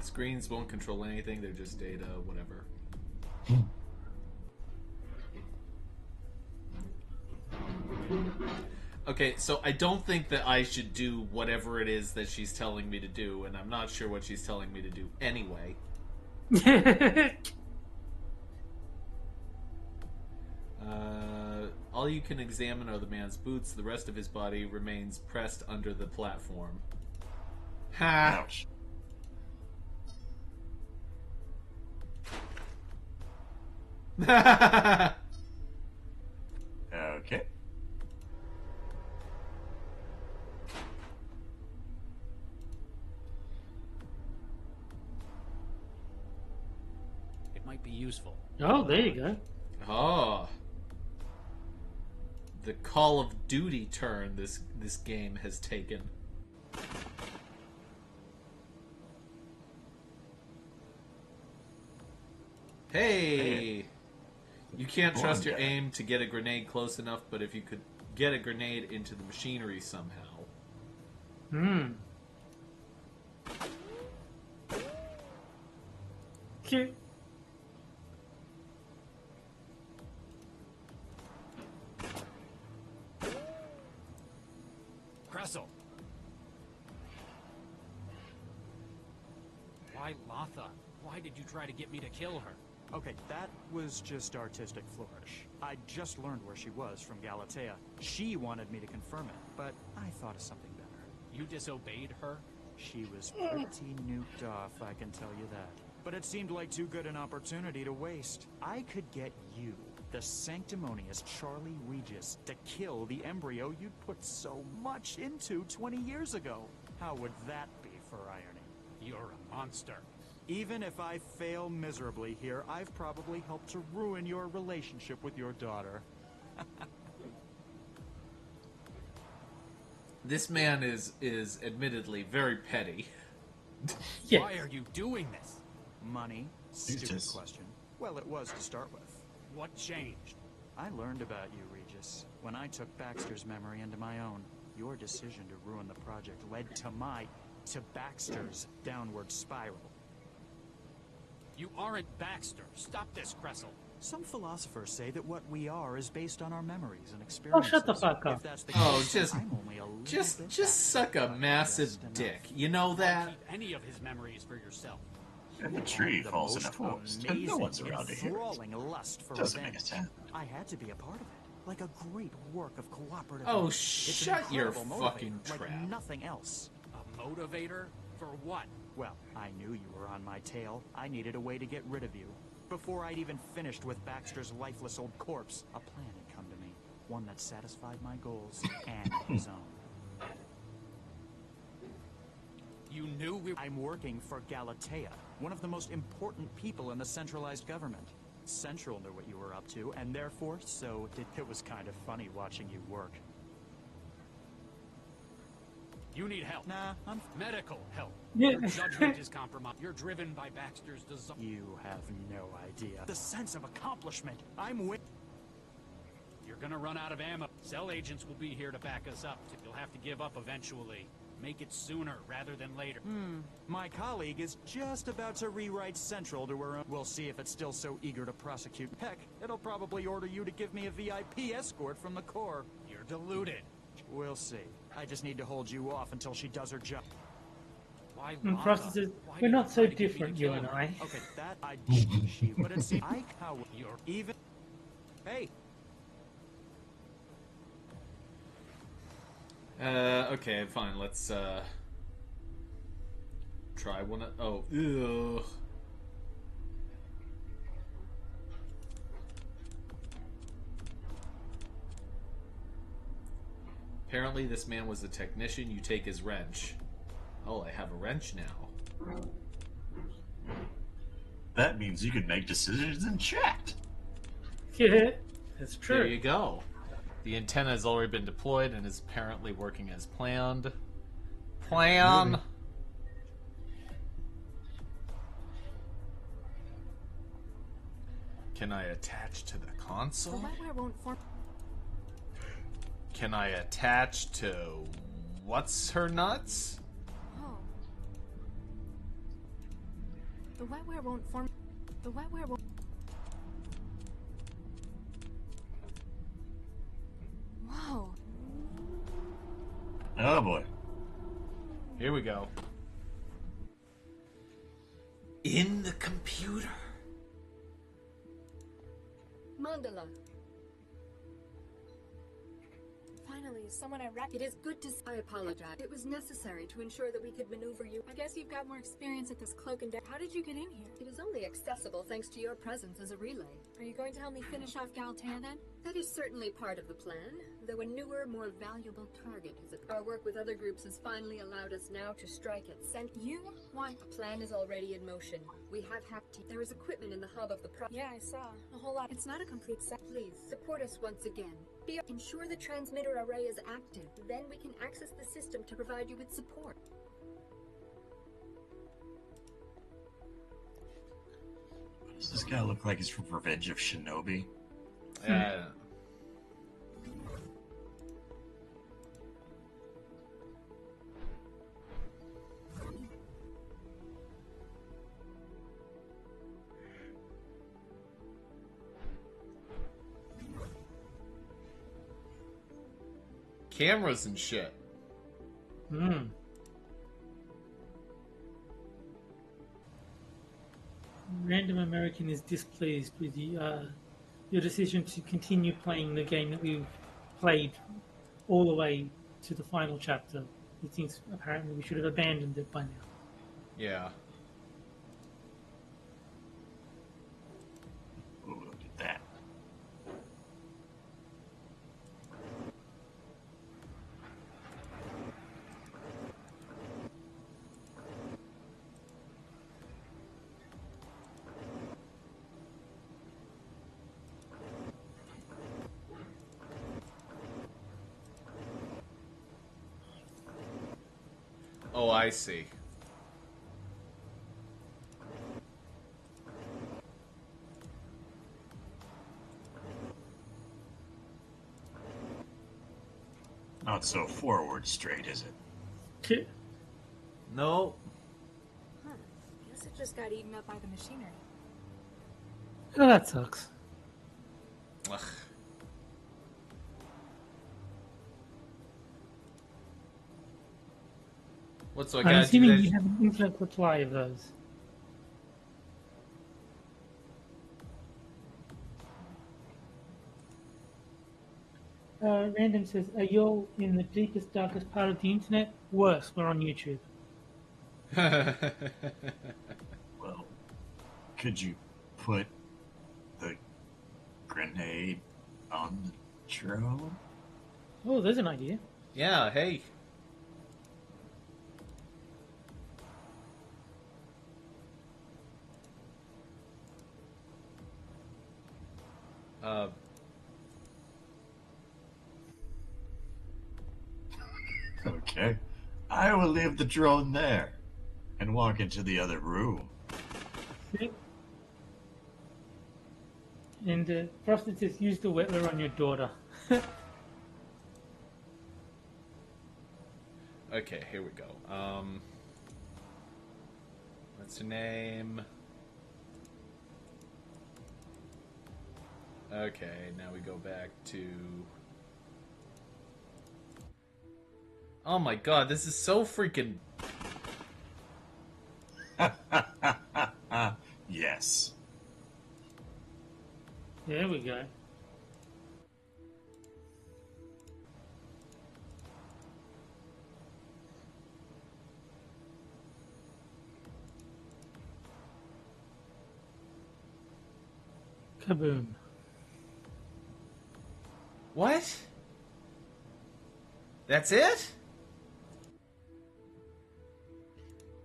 Screens won't control anything, they're just data, whatever. Okay, so I don't think that I should do whatever it is that she's telling me to do, and I'm not sure what she's telling me to do anyway. All you can examine are the man's boots. The rest of his body remains pressed under the platform. Ha! Ouch. Okay. It might be useful. Oh, there you go. Oh. The Call of Duty turn this game has taken. Hey! You can't trust your aim to get a grenade close enough, but if you could get a grenade into the machinery somehow. Hmm. Okay. Kressel! Why Latha? Why did you try to get me to kill her? Okay, that was just artistic flourish. I just learned where she was from Galatea. She wanted me to confirm it, but I thought of something better. You disobeyed her? She was pretty nuked off, I can tell you that. But it seemed like too good an opportunity to waste. I could get you, the sanctimonious Charlie Regis, to kill the embryo you'd put so much into 20 years ago. How would that be for irony? You're a monster. Even if I fail miserably here, I've probably helped to ruin your relationship with your daughter. This man is admittedly very petty. Yeah. Why are you doing this? Money? Stupid question. Well, it was to start with. What changed? I learned about you, Regis, when I took Baxter's memory into my own. Your decision to ruin the project led to Baxter's downward spiral. You aren't Baxter. Stop this, Kressel. Some philosophers say that what we are is based on our memories and Oh, experiences. shut the fuck up. If that's the Oh, case, I'm only a little bit just suck a massive dick. You know that? Keep any of his memories for yourself. And the tree falls in a forest, and no one's around to hear it. Enthralling lust for Doesn't make revenge. sense. I had to be a part of it. Like a great work of cooperative. Oh, effort. It's an shut your incredible fucking motivator, trap. Like nothing else. A motivator? For what? Well, I knew you were on my tail. I needed a way to get rid of you. Before I'd even finished with Baxter's lifeless old corpse, a plan had come to me. One that satisfied my goals and his own. You knew we... I'm working for Galatea, one of the most important people in the centralized government. Central knew what you were up to, and therefore, so it was kind of funny watching you work. You need help. Nah, I'm... Medical help. Yeah. Your judgment is compromised. You're driven by Baxter's desire. You have no idea. The sense of accomplishment. I'm with... You're gonna run out of ammo. Cell agents will be here to back us up. You'll have to give up eventually. Make it sooner rather than later. My colleague is just about to rewrite Central to her own. We'll see if it's still so eager to prosecute. Heck, it'll probably order you to give me a VIP escort from the Corps. You're deluded. We'll see. I just need to hold you off until she does her job. Why And Latha? Frost says, Why we're did not you so try to get me to different, you kill and her? I. Okay, that I she, but it seems like how you're even. Hey. Okay, fine. Let's try one. Oh, ew. Apparently, this man was a technician. You take his wrench. Oh, I have a wrench now. That means you can make decisions in chat. Yeah, that's true. There you go. The antenna has already been deployed and is apparently working as planned. Plan. Can I attach to the The console? wetware won't form. Can I attach to what's her nuts? Oh. The wetware won't form. The wetware won't. Whoa. Oh boy. Here we go. In the computer. Mandala, Please, someone I It is good to... I apologize. It was necessary to ensure that we could maneuver you. I guess you've got more experience at this cloak and How did you get in here? It is only accessible thanks to your presence as a relay. Are you going to help me finish off Galatea then? That is certainly part of the plan, though a newer, more valuable target is our work with other groups has finally allowed us now to strike at You want... A plan is already in motion. We have There is equipment in the hub of the Yeah, I saw. A whole lot. It's not a complete set. Please, support us once again. Ensure the transmitter array is active. Then we can access the system to provide you with support. Does this guy look like he's from Revenge of Shinobi? Cameras and shit. Random American is displeased with your decision to continue playing the game that we've played all the way to the final chapter. He thinks apparently we should have abandoned it by now. Yeah. Ooh, look at that. Oh, I see. Not so forward straight, is it? No. Huh. Guess it just got eaten up by the machinery. Oh, that sucks. Ugh. What's so I I'm gotta do assuming that? you have an infinite supply of those. Random says, are you in the deepest, darkest part of the internet? Worse, we're on YouTube. Well, could you put the grenade on the drone? Oh, there's an idea. Yeah, hey. Okay. I will leave the drone there and walk into the other room. See? And Frosted says, use the wetler on your daughter. Okay, here we go. What's her name? Okay, now we go back to... Oh my god, this is so freaking... Yes. There we go. Kaboom. What? That's it?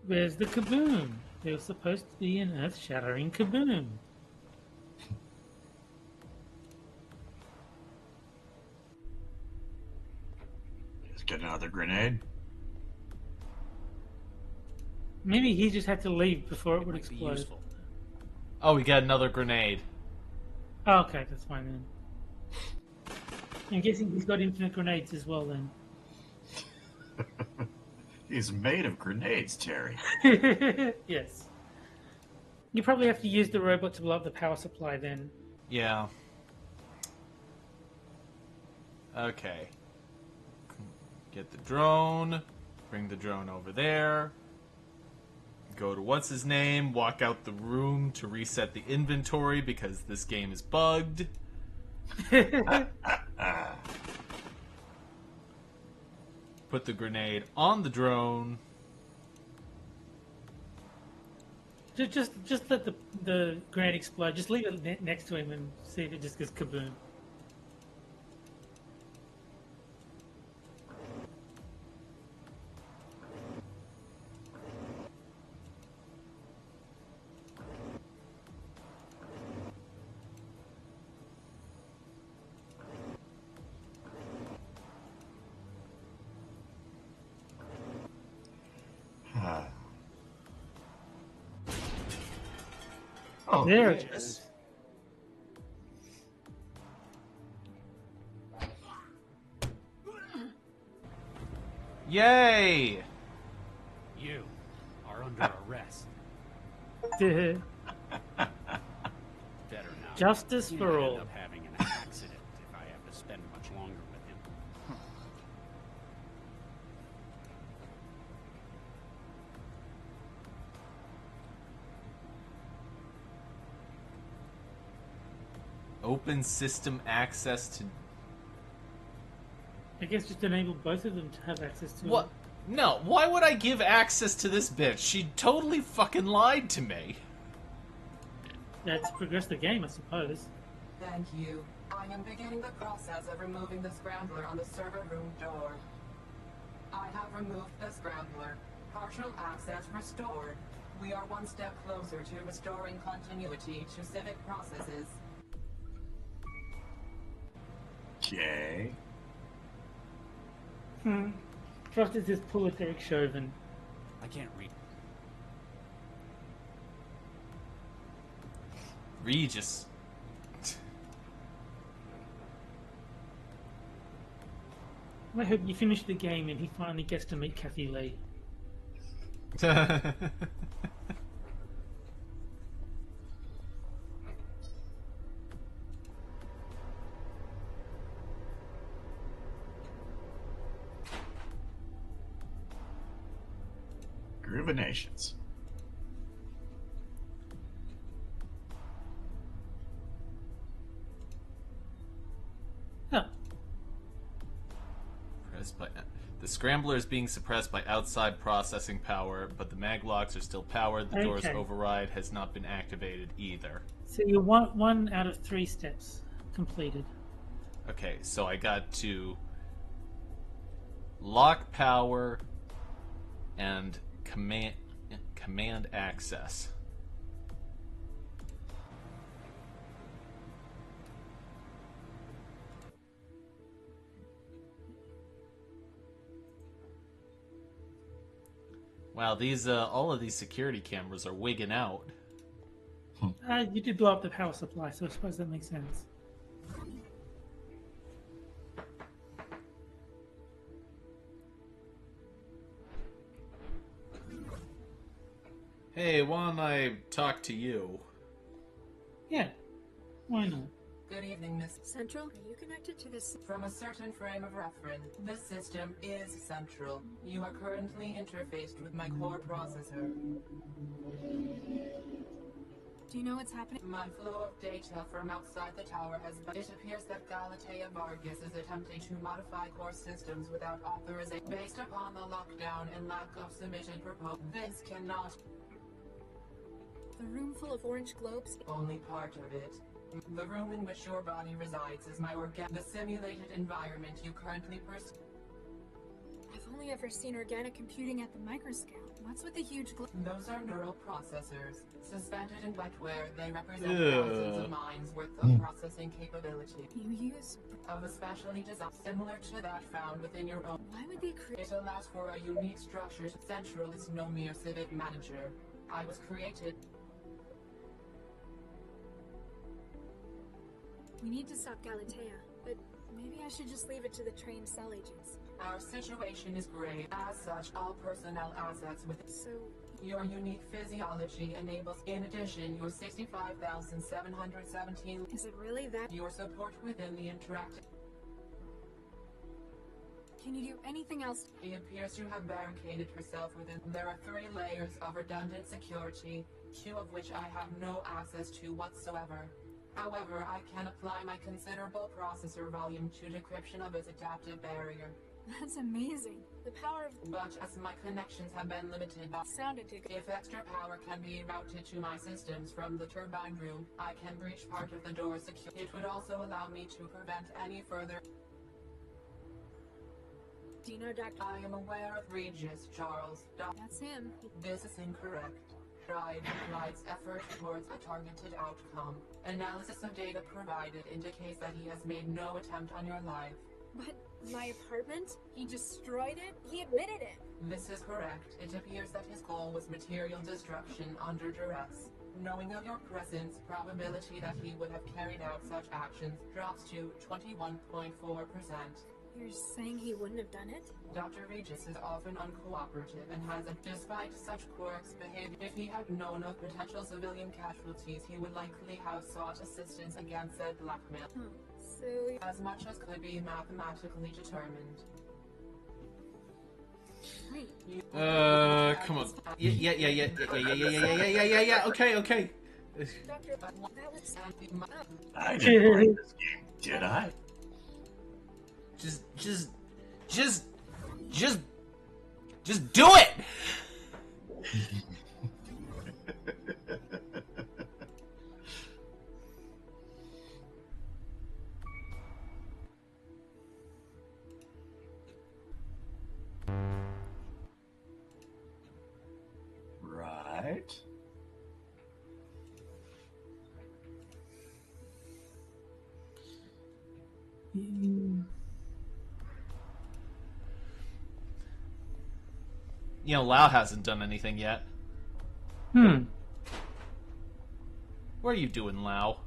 Where's the kaboom? There was supposed to be an earth-shattering kaboom. Let's get another grenade. Maybe he just had to leave before it would explode. Useful. Oh, we got another grenade. Oh, okay, that's fine then. I'm guessing he's got infinite grenades as well then. He's made of grenades, Terry. Yes. You probably have to use the robot to blow up the power supply then. Yeah. Okay. Get the drone. Bring the drone over there. Go to what's his name. Walk out the room to reset the inventory because this game is bugged. put the grenade on the drone. Just let the grenade explode. Just leave it next to him and see if it just goes kaboom. Oh, there yes. it is. Yay! You are under arrest. Better Better not. Justice He for might all. end up having an accident if I have to spend much longer with him. Open system access to... I guess just enable both of them to have access to What? it. No, why would I give access to this bitch? She totally fucking lied to me. That's progress the game, I suppose. Thank you. I am beginning the process of removing the scrambler on the server room door. I have removed the scrambler. Partial access restored. We are one step closer to restoring continuity to civic processes. Okay. Trust is this proletatic Chauvin. I can't read. Regis. I hope you finish the game and he finally gets to meet Kathy Lee. Groovinations. Huh. Pressed by... The scrambler is being suppressed by outside processing power, but the maglocks are still powered. The door's Okay. override has not been activated either. So you're one out of 3 steps completed. Okay, so I got to lock power and command access. Wow, these all of these security cameras are wigging out. You did blow up the power supply, so I suppose that makes sense. Hey, why don't I talk to you? Yeah, why not? Good evening, Miss Central, are you connected to this? From a certain frame of reference, this system is central. You are currently interfaced with my core processor. Do you know what's happening? My flow of data from outside the tower has been... It appears that Galatea Vargas is attempting to modify core systems without authorization. Based upon the lockdown and lack of submitted proposal, this cannot... The room full of orange globes? Only part of it. The room in which your body resides is my the simulated environment you currently pursue. I've only ever seen organic computing at the microscale. What's with the huge Those are neural processors. Suspended in wetware, they represent thousands of minds worth of processing capability. You use? Of a specially designed, similar to that found within your own. Why would they create? It allows for a unique structure. Central is no mere civic manager. I was created. We need to stop Galatea, but maybe I should just leave it to the trained cell agents. Our situation is grave. As such, all personnel assets with So your unique physiology enables, in addition, your 65,717. Is it really that? Your support within the interactive. Can you do anything else? He appears to have barricaded herself within. There are 3 layers of redundant security, 2 of which I have no access to whatsoever. However, I can apply my considerable processor volume to decryption of its adaptive barrier. That's amazing. The power of... But as my connections have been limited, sounded too good. If extra power can be routed to my systems from the turbine room, I can breach part of the door secure. It would also allow me to prevent any further... Do you know Dr. I am aware of Regis, Charles. That's him. This is incorrect. Tried provides effort towards a targeted outcome. Analysis of data provided indicates that he has made no attempt on your life. But my apartment? He destroyed it? He admitted it. This is correct. It appears that his goal was material destruction under duress. Knowing of your presence, probability that he would have carried out such actions drops to 21.4%. You're saying he wouldn't have done it? Dr. Regis is often uncooperative and has, despite such quirks behavior, if he had known of potential civilian casualties, he would likely have sought assistance against said blackmail. So... as much as could be mathematically determined. Come on. Yeah. Okay. Doctor, that was... I didn't play this game, did I? Just do it! Right. You know, Lau hasn't done anything yet. Hmm. What are you doing, Lau?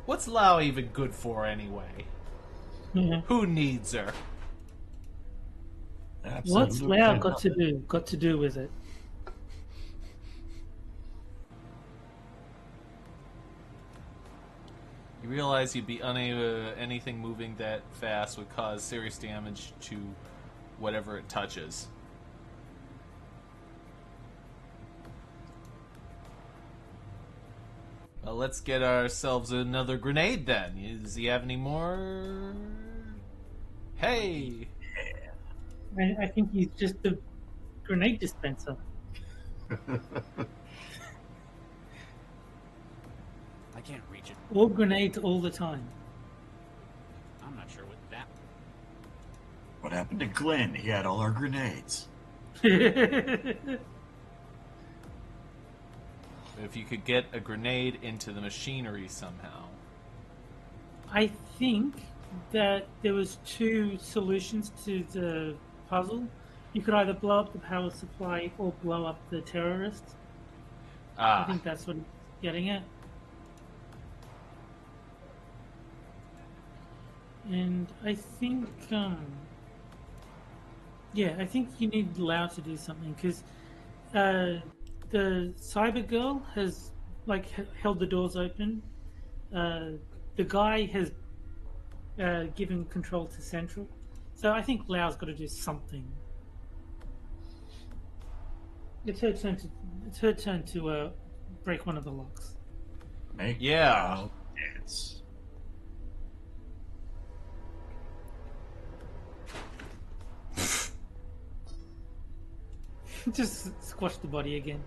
What's Lau even good for anyway? Yeah. Who needs her? What's Lau got to do with it? You realize you'd be unable. Anything moving that fast would cause serious damage to whatever it touches. Well, let's get ourselves another grenade then. Does he have any more? Hey! I think he's just a grenade dispenser. I can't reach it. All grenades all the time. I'm not sure what that... What happened to Glenn? He had all our grenades. If you could get a grenade into the machinery somehow. I think that there was two solutions to the puzzle. You could either blow up the power supply or blow up the terrorists. I think that's what he's getting at. And I think, I think you need Lau to do something, because the cyber girl has held the doors open. The guy has given control to Central, so I think Lau's got to do something. It's her turn to break one of the locks. Make Lau dance. Just squash the body again.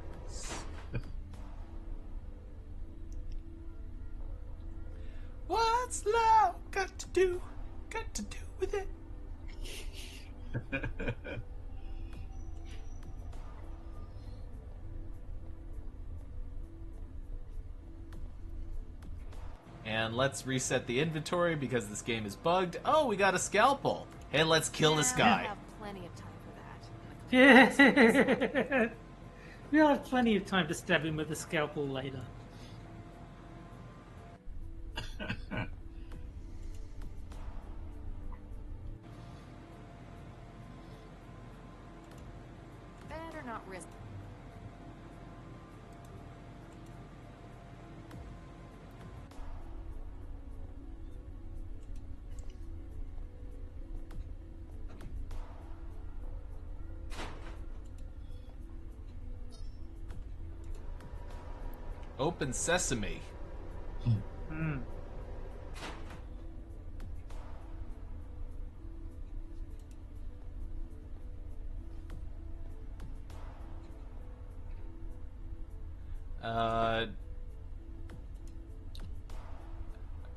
What's Lau got to do with it? And let's reset the inventory because this game is bugged. Oh, we got a scalpel. Hey, let's kill this guy. I have plenty of time for that. Yeah. We'll have plenty of time to stab him with a scalpel later. Better not risk. Open sesame. Hmm.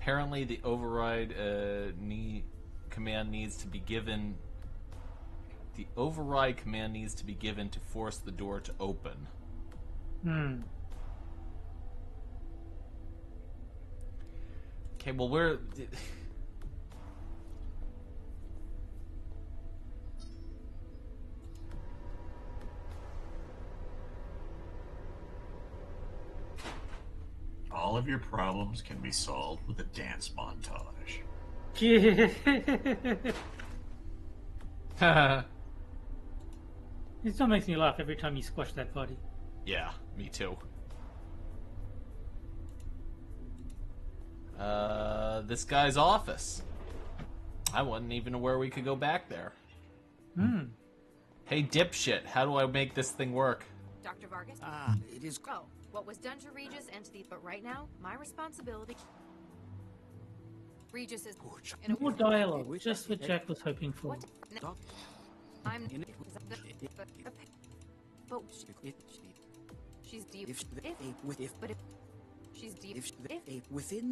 Apparently, the override command needs to be given. The override command needs to be given to force the door to open. Hmm. Okay, well, we're. All of your problems can be solved with a dance montage. It still makes me laugh every time you squash that body. Yeah, me too. This guy's office. I wasn't even aware we could go back there. Hmm. Hey, dipshit, how do I make this thing work? Dr. Vargas? It is... Oh, what was done to Regis and to the... But right now, my responsibility... Regis is... More dialogue, just what Jack was hoping for. What? No. I'm... But... She's deep...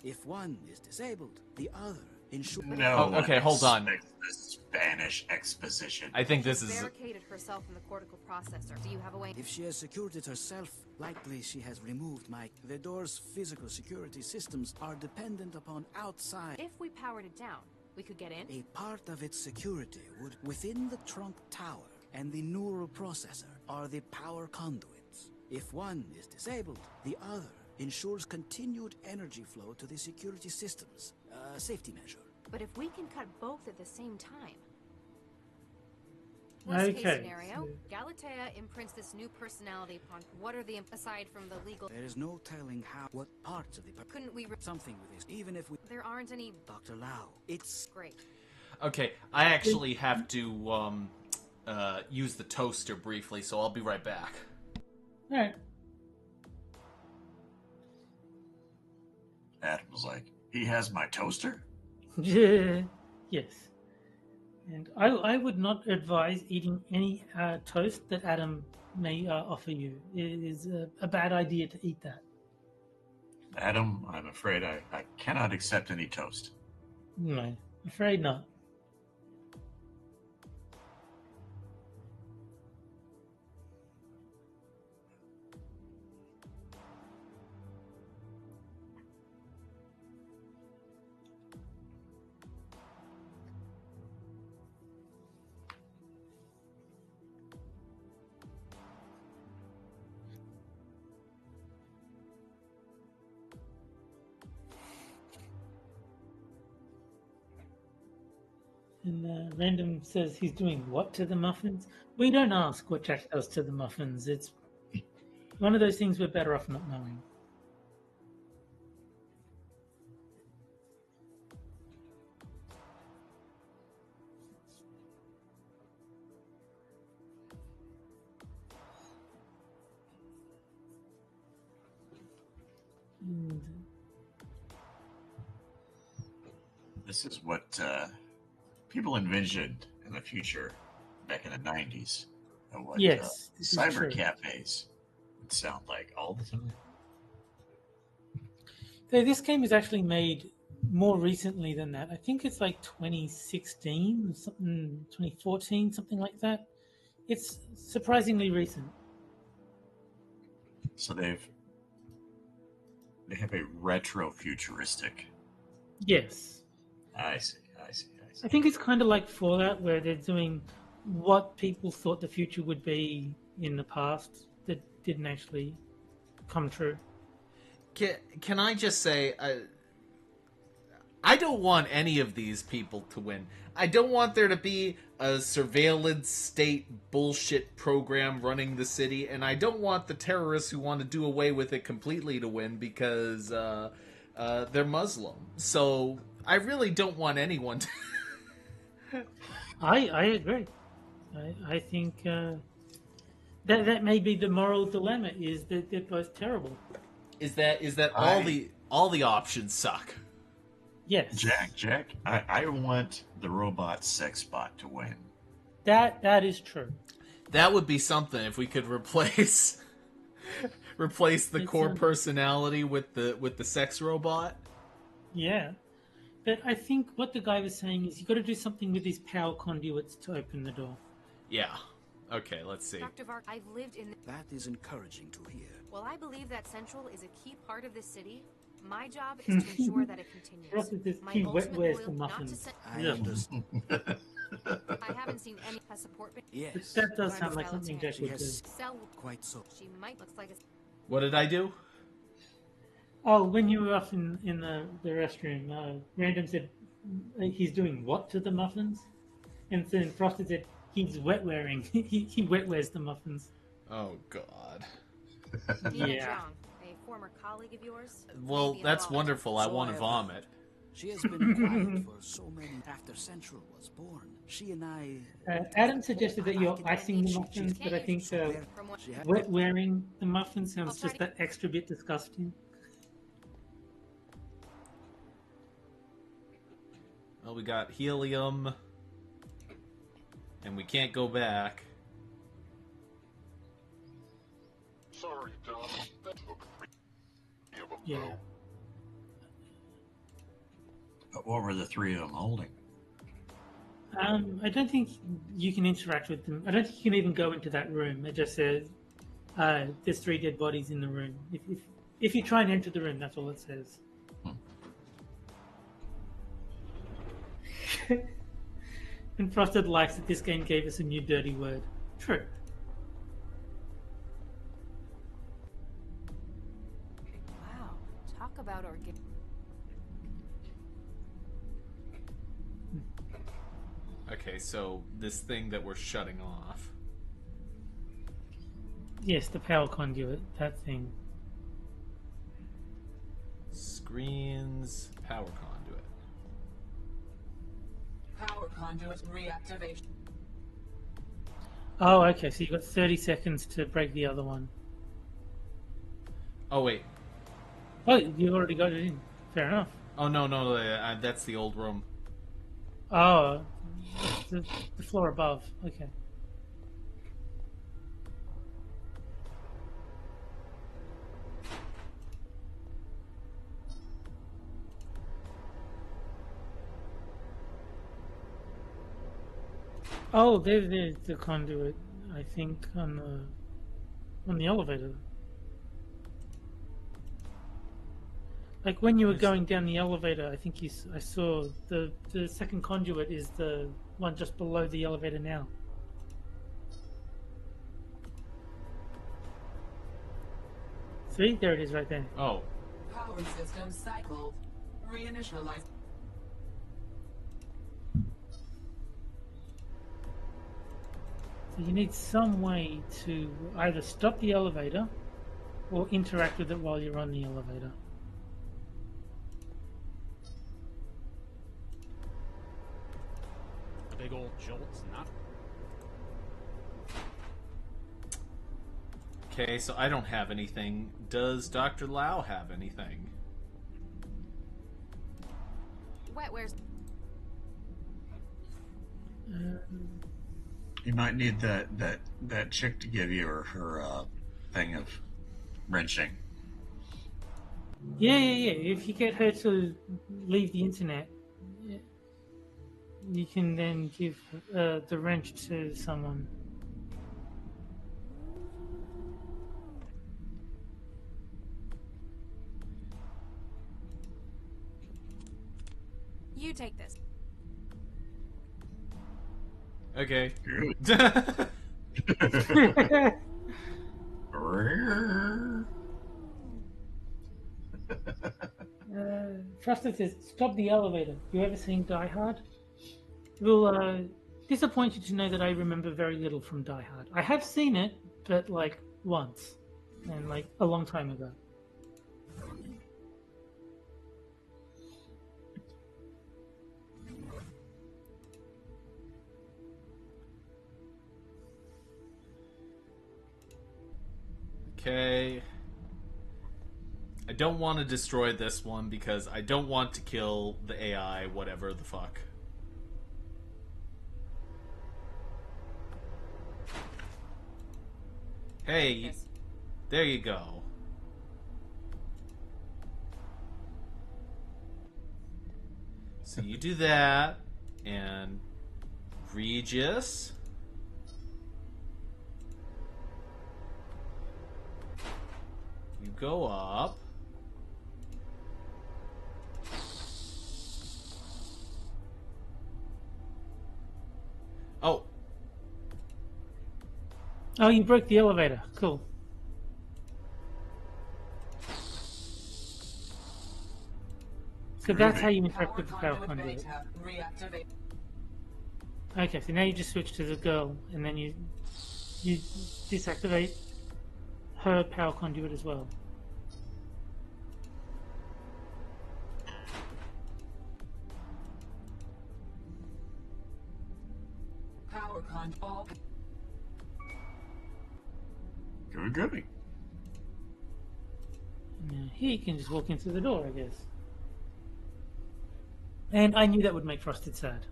If one is disabled, the other ensures... No. Oh, okay, hold on. This Spanish exposition. I think this is... barricaded herself in the cortical processor. Do you have a way... If she has secured it herself, likely she has removed the door's physical security systems are dependent upon outside... If we powered it down, we could get in? A part of its security would... Within the trunk tower and the neural processor are the power conduits. If one is disabled, the other ensures continued energy flow to the security systems. A safety measure. But if we can cut both at the same time... Worst case scenario, Galatea imprints this new personality upon... What are the... Aside from the legal... There is no telling what parts of the... Couldn't we... Something with this, even if we... There aren't any... Dr. Lau, it's... Great. Okay, I actually have to, use the toaster briefly, so I'll be right back. Alright. Adam's like, he has my toaster? Yes. And I would not advise eating any toast that Adam may offer you. It is a bad idea to eat that. Adam, I'm afraid I cannot accept any toast. No, afraid not. And Random says he's doing what to the muffins? We don't ask what Jack does to the muffins. It's one of those things we're better off not knowing. And This is what people envisioned in the future back in the 90s. And what yes, this is cyber true. cafes would sound like all the time. So this game is actually made more recently than that. I think it's like 2016 or something, 2014, something like that. It's surprisingly recent. So they have a retro futuristic. Yes. I see. I think it's kind of like Fallout, where they're doing what people thought the future would be in the past that didn't actually come true. Can I just say, I don't want any of these people to win. I don't want there to be a surveillance state bullshit program running the city, and I don't want the terrorists who want to do away with it completely to win because they're Muslim. So I really don't want anyone to... I agree. I think that may be the moral dilemma, is that they're both terrible. is that all the options suck. Yes. Jack, I want the robot sex bot to win. That is true. That would be something if we could replace the core personality with the sex robot. Yeah. But I think what the guy was saying is you got to do something with these power conduits to open the door. Yeah. Okay, let's see. Dr. Vark, I've lived in... That is encouraging to hear. Well, I believe that Central is a key part of this city. My job is to ensure that it continues. My ultimate goal not to send... I understand. I haven't seen any support... Yes. That does sound like something Jack would do. Quite so. She might look like a... What did I do? Oh, when you were off in the restroom, Random said he's doing what to the muffins? And then Frosted said he's wet wearing. he wet wears the muffins. Oh God. Yeah. A former colleague of yours? Well, that's wonderful. I want to vomit. She has been quiet for so many. After Central was born, she and I... Adam suggested that you're icing the muffins, but I think wet wearing the muffins sounds just that extra bit disgusting. Well, we got helium, and we can't go back. Sorry, Tom. That took 3 of them. Yeah. But what were the 3 of them holding? I don't think you can interact with them. I don't think you can even go into that room. It just says there's 3 dead bodies in the room. If you try and enter the room, that's all it says. And Frosted likes that this game gave us a new dirty word. True. Wow. Talk about organic. Okay, so this thing that we're shutting off. Yes, the power conduit, that thing. Screens, power conduit. Power conduit reactivation. Oh, okay, so you've got 30 seconds to break the other one. Oh, wait. Oh, you already got it in. Fair enough. Oh, no, that's the old room. Oh, the floor above. Okay. Oh, there's the conduit. I think on the elevator. Like when you were going down the elevator, I think I saw the second conduit is the one just below the elevator now. See, there it is right there. Oh. Power system cycled. Reinitialize. So you need some way to either stop the elevator or interact with it while you're on the elevator. A big old jolt's not. Okay, so I don't have anything. Does Dr. Lau have anything? Wetware's. You might need that chick to give you her thing of wrenching. Yeah. If you get her to leave the internet, you can then give the wrench to someone. You take this. Okay. Frosted says, stop the elevator. You ever seen Die Hard? It will disappoint you to know that I remember very little from Die Hard. I have seen it, but like once. And like a long time ago. Okay. I don't want to destroy this one because I don't want to kill the AI, whatever the fuck. Hey, there you go. So you do that, and Regis. You go up. Oh. Oh, you broke the elevator. Cool. So that's how you interact with the power conduit. Okay, so now you just switch to the girl, and then you disactivate her power conduit as well. Power con all. Good going. Now he can just walk in through the door, I guess. And I knew that would make Frosted sad.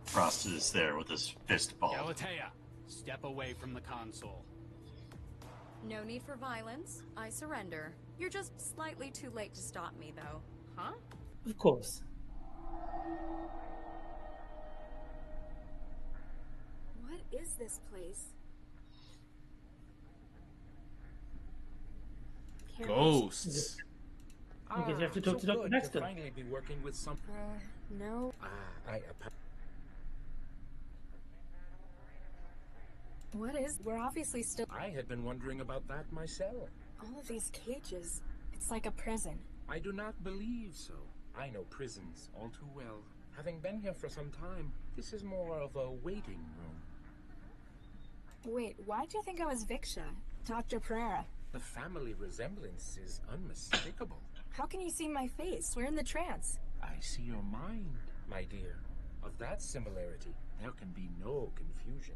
Frosted is there with his fist ball. Galatea, step away from the console. No need for violence. I surrender. You're just slightly too late to stop me, though. Huh? Of course. What is this place? Ghosts. I guess you have to talk to Dr. Baxter. Finally be working with some. No. What is? We're obviously still. I had been wondering about that myself. All of these cages. It's like a prison. I do not believe so. I know prisons all too well. Having been here for some time, this is more of a waiting room. Wait, why'd you think I was Viksha? Dr. Pereira. The family resemblance is unmistakable. How can you see my face? We're in the trance. I see your mind, my dear. Of that similarity, there can be no confusion.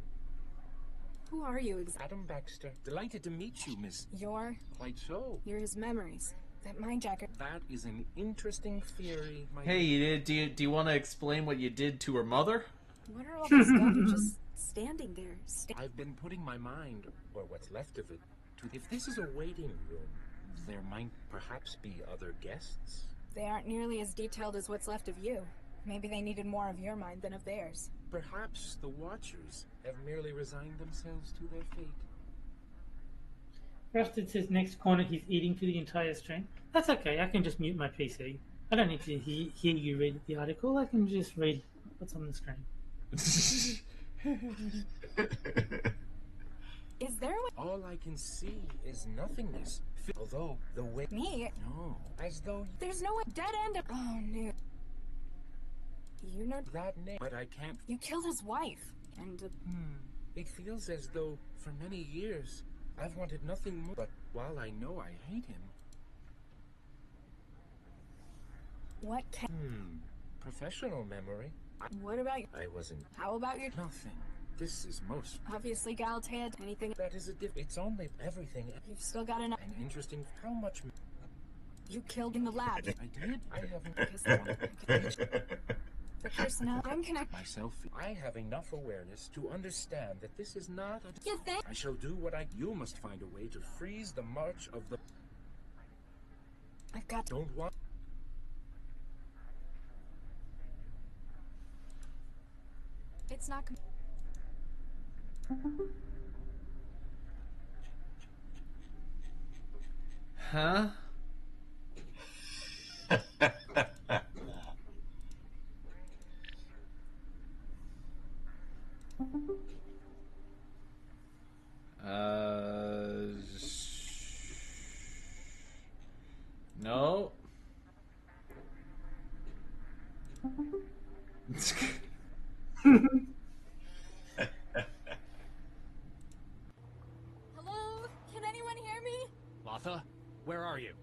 Who are you Adam Baxter. Delighted to meet you, Miss. You're? Quite so. You're his memories. That mindjacker. That is an interesting theory, my Hey, do you want to explain what you did to her mother? What are all these guys just standing there? I've been putting my mind, or what's left of it, to if this is a waiting room, there might perhaps be other guests. They aren't nearly as detailed as what's left of you. Maybe they needed more of your mind than of theirs. Perhaps the Watchers have merely resigned themselves to their fate. Frosted says next corner he's eating for the entire stream. That's okay, I can just mute my PC. I don't need to hear you read the article, I can just read what's on the screen. Is there a All I can see is nothingness. Although the way Me? No. As though There's no dead end. Oh no. You know that name, but I can't. You killed his wife. And It feels as though for many years I've wanted nothing more. But while I know I hate him. what can Professional memory. What about you? I wasn't. How about your Nothing. This is most. obviously Galatea? Anything? That is a It's only everything. You've still got enough. And interesting. How much? You killed in the lab. I did. I haven't. The personnel. I'm connected. Myself. I have enough awareness to understand that this is not a. You think? I shall do what I. You must find a way to freeze the march of the. I've got. Don't want. It's not. Huh? No. Hello? Can anyone hear me? Latha, where are you?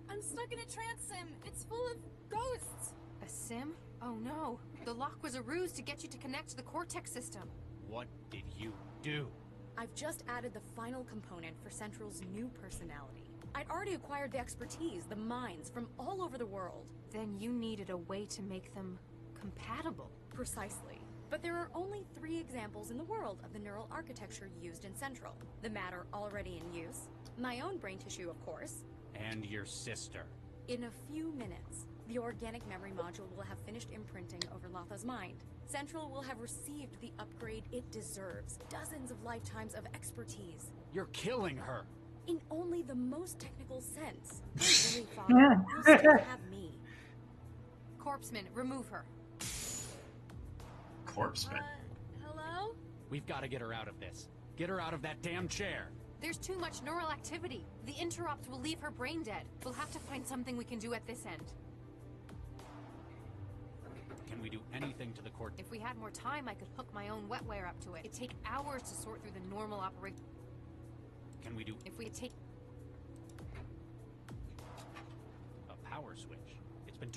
I'm stuck in a trance sim. It's full of ghosts. A sim? Oh no. The lock was a ruse to get you to connect to the Cortex system. What did you do? I've just added the final component for Central's new personality. I'd already acquired the expertise, the minds, from all over the world. Then you needed a way to make them compatible. Precisely. But there are only 3 examples in the world of the neural architecture used in Central. The matter already in use, my own brain tissue, of course. And your sister. In a few minutes, the organic memory module will have finished imprinting over Latha's mind. Central will have received the upgrade it deserves. Dozens of lifetimes of expertise. You're killing her. In only the most technical sense. Don't worry, Father. You'll still have me. Corpseman, remove her. Corpseman. Hello? We've got to get her out of this. Get her out of that damn chair. There's too much neural activity. The interrupt will leave her brain dead. We'll have to find something we can do at this end. Can we do anything to the court? If we had more time, I could hook my own wetware up to it. It'd take hours to sort through the normal operation. Can we do... If we take... a power switch? It's been...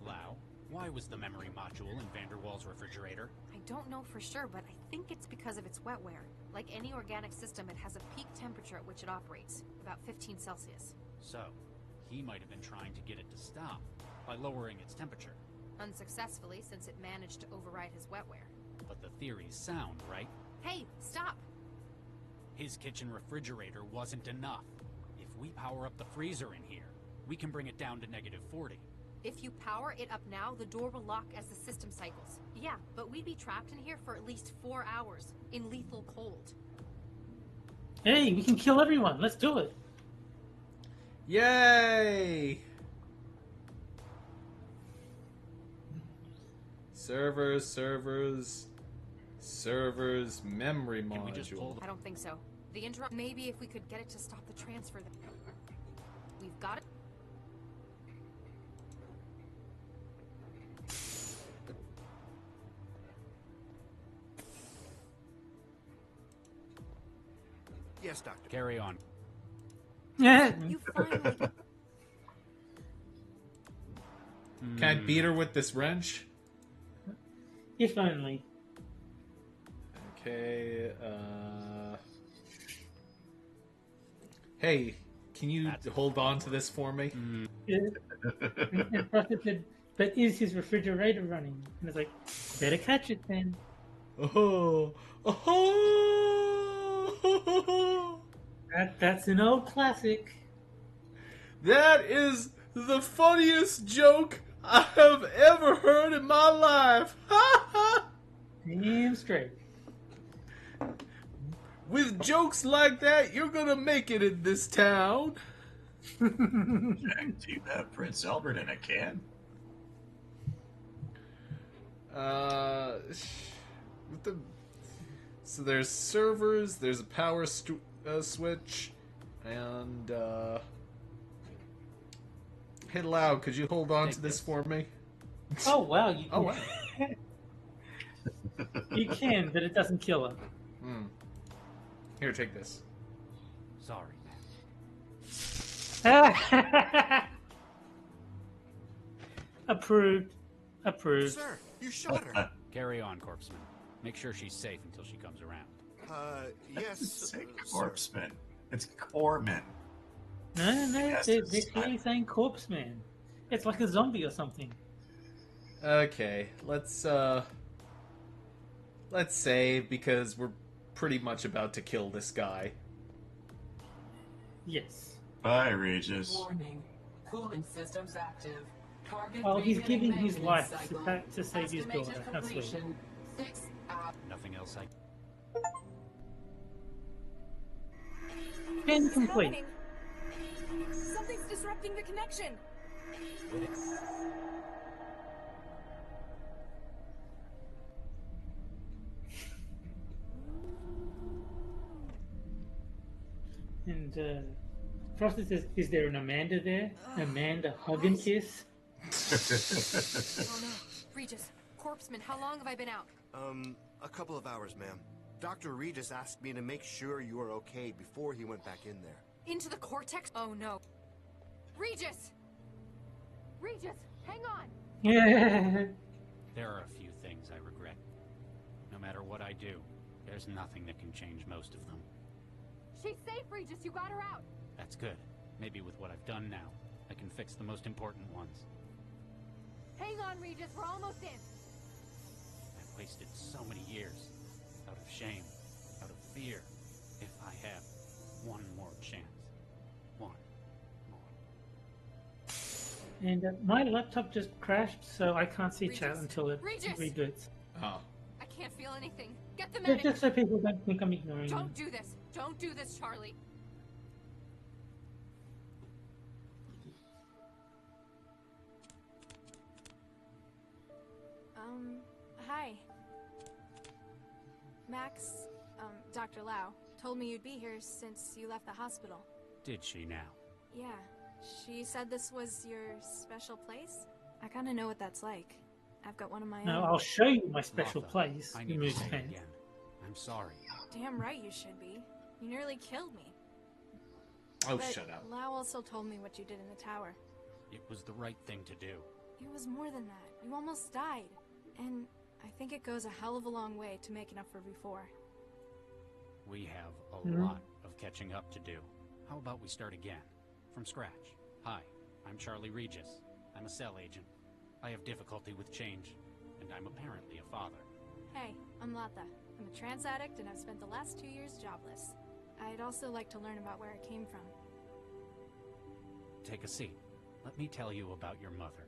Lau, why was the memory module in Vanderwall's refrigerator? I don't know for sure, but I think it's because of its wetware. Like any organic system, it has a peak temperature at which it operates, about 15 Celsius. So, he might have been trying to get it to stop by lowering its temperature. Unsuccessfully, since it managed to override his wetware. But the theory's sound, right? Hey, stop! His kitchen refrigerator wasn't enough. If we power up the freezer in here, we can bring it down to -40. If you power it up now, the door will lock as the system cycles. Yeah, but we'd be trapped in here for at least 4 hours, in lethal cold. Hey, we can kill everyone. Let's do it. Yay! Servers, memory Can we just module. pull I don't think so. The interrupt... Maybe if we could get it to stop the transfer... We've got it. Yes, Doctor. Carry on. Yeah. You finally... Can I beat her with this wrench? If only. Okay, Hey, can you hold on to this for me? Yeah. And Frosted said, but is his refrigerator running? And it's like, better catch it then. Oh, oh. That's an old classic. That is the funniest joke I have ever heard in my life. Damn straight. With jokes like that, you're gonna make it in this town. Jack, do you have Prince Albert in a can? So there's servers, there's a power switch, and hey Lau, could you hold on to this for me? Oh wow, you can. Oh wow. You can, but it doesn't kill her. Here, take this. Sorry, Approved. Approved. Sir, you shot her. Carry on, Corpseman. Make sure she's safe until she comes around. Yes, Say Corpseman. It's Corpseman. No, Yes, they're it's clearly saying corpse man. It's like a zombie or something. Okay, let's save because we're pretty much about to kill this guy. Yes. Bye, Regis. Warning. Cooling systems active. Target Well, he's beginning giving his maintenance life cycle. to save his daughter. Estimated That's sweet. completion, 6 hours. Nothing else I... Been complete. Happening? Something's disrupting the connection. And Frosted says, "Is there an Amanda there? Amanda hug and kiss?" Oh no. Regis, Corpseman, how long have I been out? A couple of hours, ma'am. Dr. Regis asked me to make sure you are okay before he went back in there. Into the cortex? Oh no. Regis! Regis, hang on! Yeah. There are a few things I regret. No matter what I do, there's nothing that can change most of them. She's safe, Regis, you got her out! That's good. Maybe with what I've done now, I can fix the most important ones. Hang on, Regis, we're almost in. I've wasted so many years. Out of shame. Out of fear. If I have one more chance. One more. And my laptop just crashed, so I can't see chat until it Regis! reboots. Oh. I can't feel anything. Get the Just, medic! just so people don't think I'm ignoring them. Don't do this! Don't do this, Charlie! Hi. Max, Dr. Lau, told me you'd be here since you left the hospital. Did she now? Yeah. She said this was your special place. I kind of know what that's like. I've got one of my No, own. I'll show you my special Martha, place. I need Remove to say pen. again. I'm sorry. Damn right you should be. You nearly killed me. Oh, But shut up. Lau also told me what you did in the tower. It was the right thing to do. It was more than that. You almost died. And I think it goes a hell of a long way to making up for before. We have a lot of catching up to do. How about we start again? From scratch. Hi, I'm Charlie Regis. I'm a cell agent. I have difficulty with change, and I'm apparently a father. Hey, I'm Latha. I'm a trans addict and I've spent the last 2 years jobless. I'd also like to learn about where I came from. Take a seat. Let me tell you about your mother.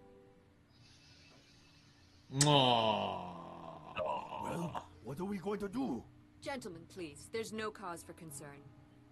Well, what are we going to do? Gentlemen, please. There's no cause for concern.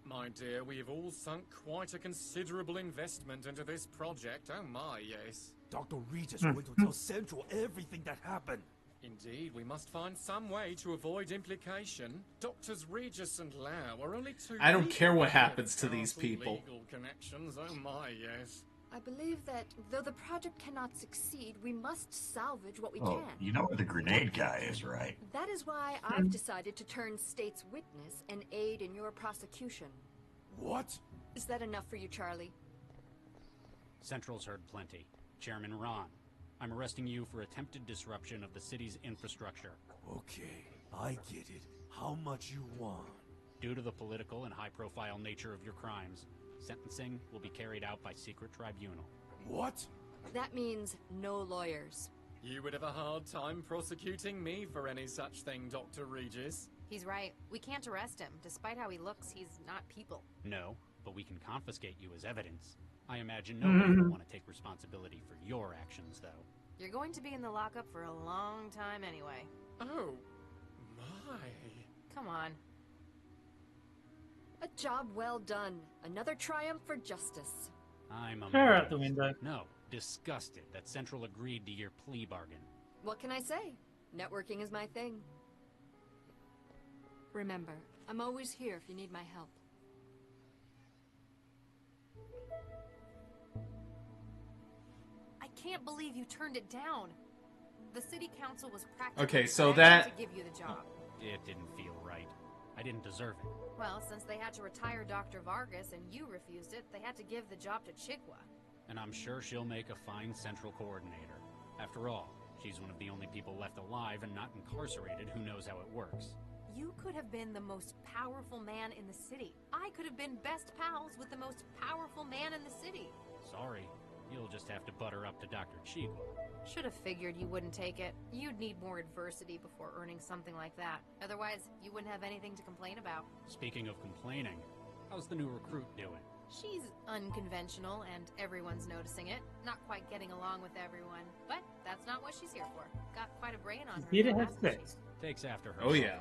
My dear, we have all sunk quite a considerable investment into this project. Oh my, yes. Dr. Regis going to tell Central everything that happened. Indeed, we must find some way to avoid implication. Doctors Regis and Lau are only two. I don't care what people happens with to these powerful people. Legal connections. Oh my, yes. I believe that though the project cannot succeed, we must salvage what we Oh, can. you know where the grenade guy is, right? That is why I've decided to turn state's witness and aid in your prosecution. What? Is that enough for you, Charlie? Central's heard plenty. Chairman Ron, I'm arresting you for attempted disruption of the city's infrastructure. Okay, I get it. How much you want? Due to the political and high-profile nature of your crimes, sentencing will be carried out by secret tribunal. What? That means no lawyers. You would have a hard time prosecuting me for any such thing, Dr. Regis. He's right. We can't arrest him. Despite how he looks, he's not people. No, but we can confiscate you as evidence. I imagine nobody will want to take responsibility for your actions, though. You're going to be in the lockup for a long time anyway. Oh, my. Come on. A job well done. Another triumph for justice. I'm Fair out the window. No, disgusted that Central agreed to your plea bargain. What can I say? Networking is my thing. Remember, I'm always here if you need my help. I can't believe you turned it down. The city council was practically Okay, so begging that- to give you the job. It didn't feel right. I didn't deserve it. Well, since they had to retire Dr. Vargas and you refused it, they had to give the job to Chigwa. And I'm sure she'll make a fine Central coordinator. After all, she's one of the only people left alive and not incarcerated who knows how it works. You could have been the most powerful man in the city. I could have been best pals with the most powerful man in the city. Sorry, you'll just have to butter up to Dr. Chigwa. Should have figured you wouldn't take it. You'd need more adversity before earning something like that. Otherwise, you wouldn't have anything to complain about. Speaking of complaining, how's the new recruit doing? She's unconventional, and everyone's noticing it. Not quite getting along with everyone, but that's not what she's here for. Got quite a brain on her. Here to though, have hasn't she? sex. Takes after her. Oh, yeah.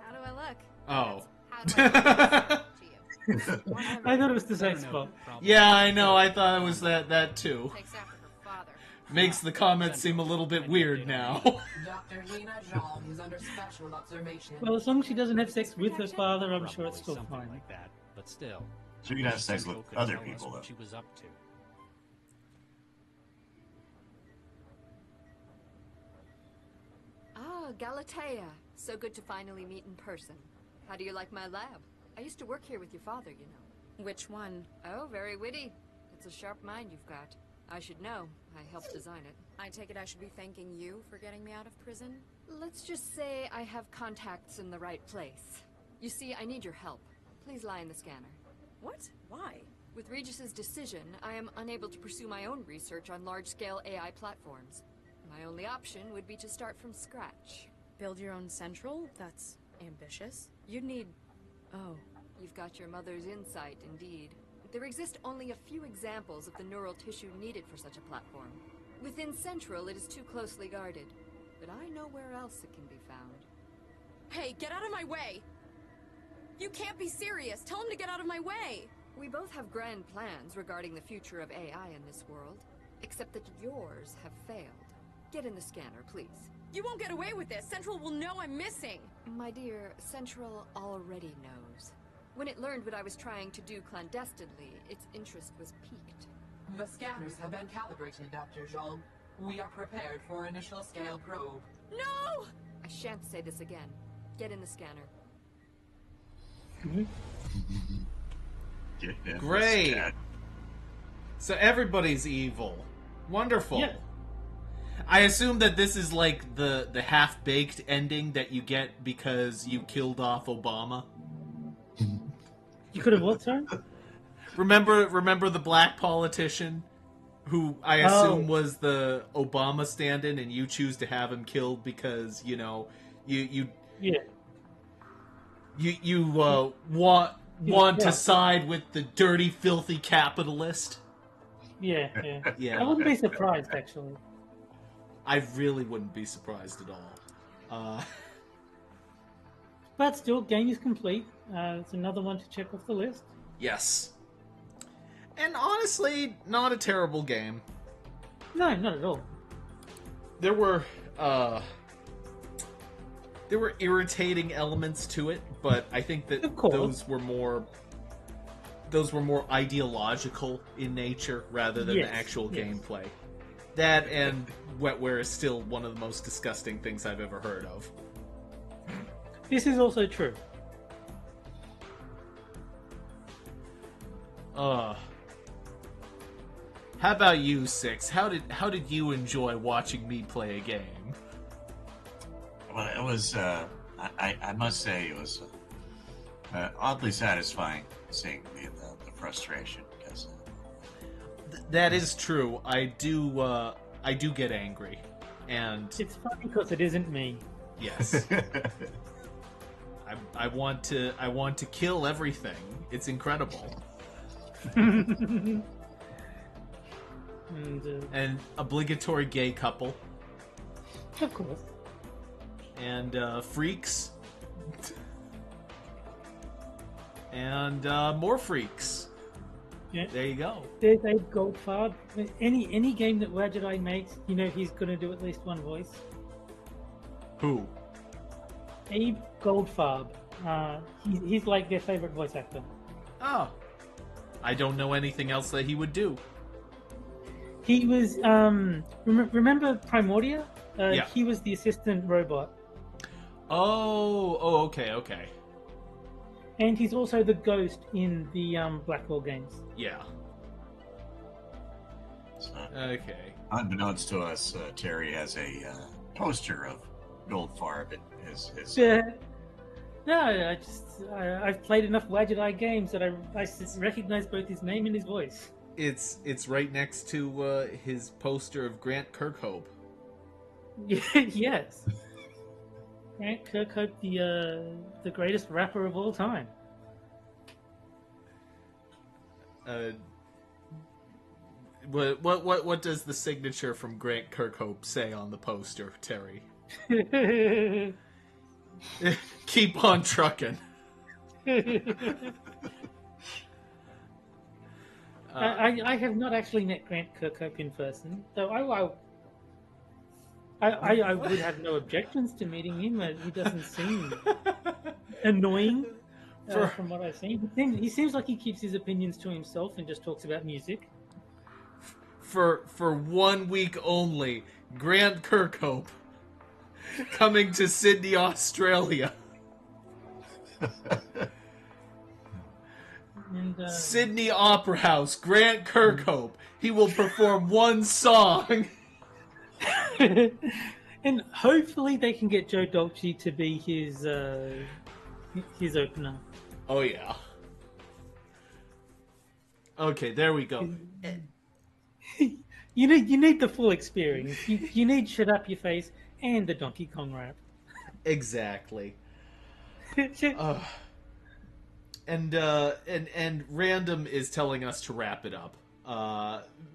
How do I look? Oh. How do I look to you? I thought it was the sex spot. Yeah, I know. I thought it was that too. Takes after her father. Makes the comment seem a little bit weird now. Dr. Nina Jal is under special observation. Well, as long as she doesn't have sex with her father, I'm sure it's still Something fine. like that, but still. So you can have sex with Central could other tell us people, what though. she was up to. Ah, Galatea. So good to finally meet in person. How do you like my lab? I used to work here with your father, you know. Which one? Oh, very witty. It's a sharp mind you've got. I should know. I helped design it. I take it I should be thanking you for getting me out of prison? Let's just say I have contacts in the right place. You see, I need your help. Please lie in the scanner. What? Why? With Regis's decision, I am unable to pursue my own research on large-scale AI platforms. My only option would be to start from scratch. Build your own central? That's ambitious. You'd need... Oh, you've got your mother's insight, indeed. There exist only a few examples of the neural tissue needed for such a platform. Within Central, it is too closely guarded, but I know where else it can be found. Hey, get out of my way! You can't be serious! Tell him to get out of my way! We both have grand plans regarding the future of AI in this world, except that yours have failed. Get in the scanner, please. You won't get away with this! Central will know I'm missing! My dear, Central already knows. When it learned what I was trying to do clandestinely, its interest was piqued. The scanners have been calibrated, Dr. Jean. We are prepared for initial scale probe. No! I shan't say this again. Get in the scanner. Get in Great. the scanner. So everybody's evil. Wonderful. Yeah. I assume that this is like the half-baked ending that you get because you killed off Obama. You could have what, sorry? Remember the black politician who I assume was the Obama stand-in, and you choose to have him killed because you want to side with the dirty, filthy capitalist. Yeah. Yeah. I wouldn't be surprised, actually. I really wouldn't be surprised at all. But still, game is complete. It's another one to check off the list. Yes. And honestly, not a terrible game. No, not at all. There were irritating elements to it, but I think that those were more ideological in nature rather than the actual gameplay. That and wetware is still one of the most disgusting things I've ever heard of. This is also true. How about you, Six? How did you enjoy watching me play a game? Well, it was. I must say, it was oddly satisfying seeing the frustration. Because that is true. I do get angry, and it's funny because it isn't me. Yes. I want to kill everything. It's incredible. And obligatory gay couple. Of course. And freaks. And more freaks. Yeah. There you go. There's Abe Goldfarb. Any game that Wadget Eye makes, he's going to do at least one voice. Who? Abe Goldfarb. He's like their favorite voice actor. Oh. I don't know anything else that he would do. He was, remember Primordia? Yeah. He was the assistant robot. Oh, okay. And he's also the ghost in the Blackwell games. Yeah. So, okay. Unbeknownst to us, Terry has a poster of Goldfarb in his No, I've played enough Wadget Eye games that I recognize both his name and his voice. It's right next to his poster of Grant Kirkhope. Yes. Grant Kirkhope, the greatest rapper of all time. What does the signature from Grant Kirkhope say on the poster, Terry? Keep on trucking. I have not actually met Grant Kirkhope in person, though I would have no objections to meeting him. He doesn't seem annoying from what I've seen. He seems like he keeps his opinions to himself and just talks about music. For 1 week only, Grant Kirkhope coming to Sydney, Australia. And, Sydney Opera House, Grant Kirkhope. He will perform one song. And hopefully they can get Joe Dolce to be his opener. Oh yeah. Okay, there we go. You need the full experience. You need shit up your face and the Donkey Kong rap. Exactly. And Random is telling us to wrap it up.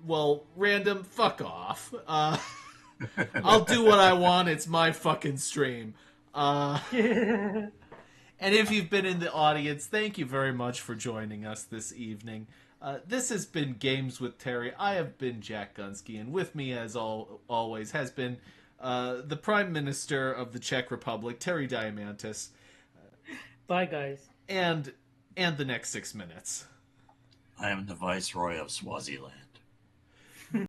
Well, Random, fuck off. I'll do what I want. It's my fucking stream. And if you've been in the audience, thank you very much for joining us this evening. This has been Games with Terry. I have been Jack Gunsky, and with me, as always, has been the Prime Minister of the Czech Republic, Terry Diamantis. Bye, guys. And the next 6 minutes. I am the Viceroy of Swaziland.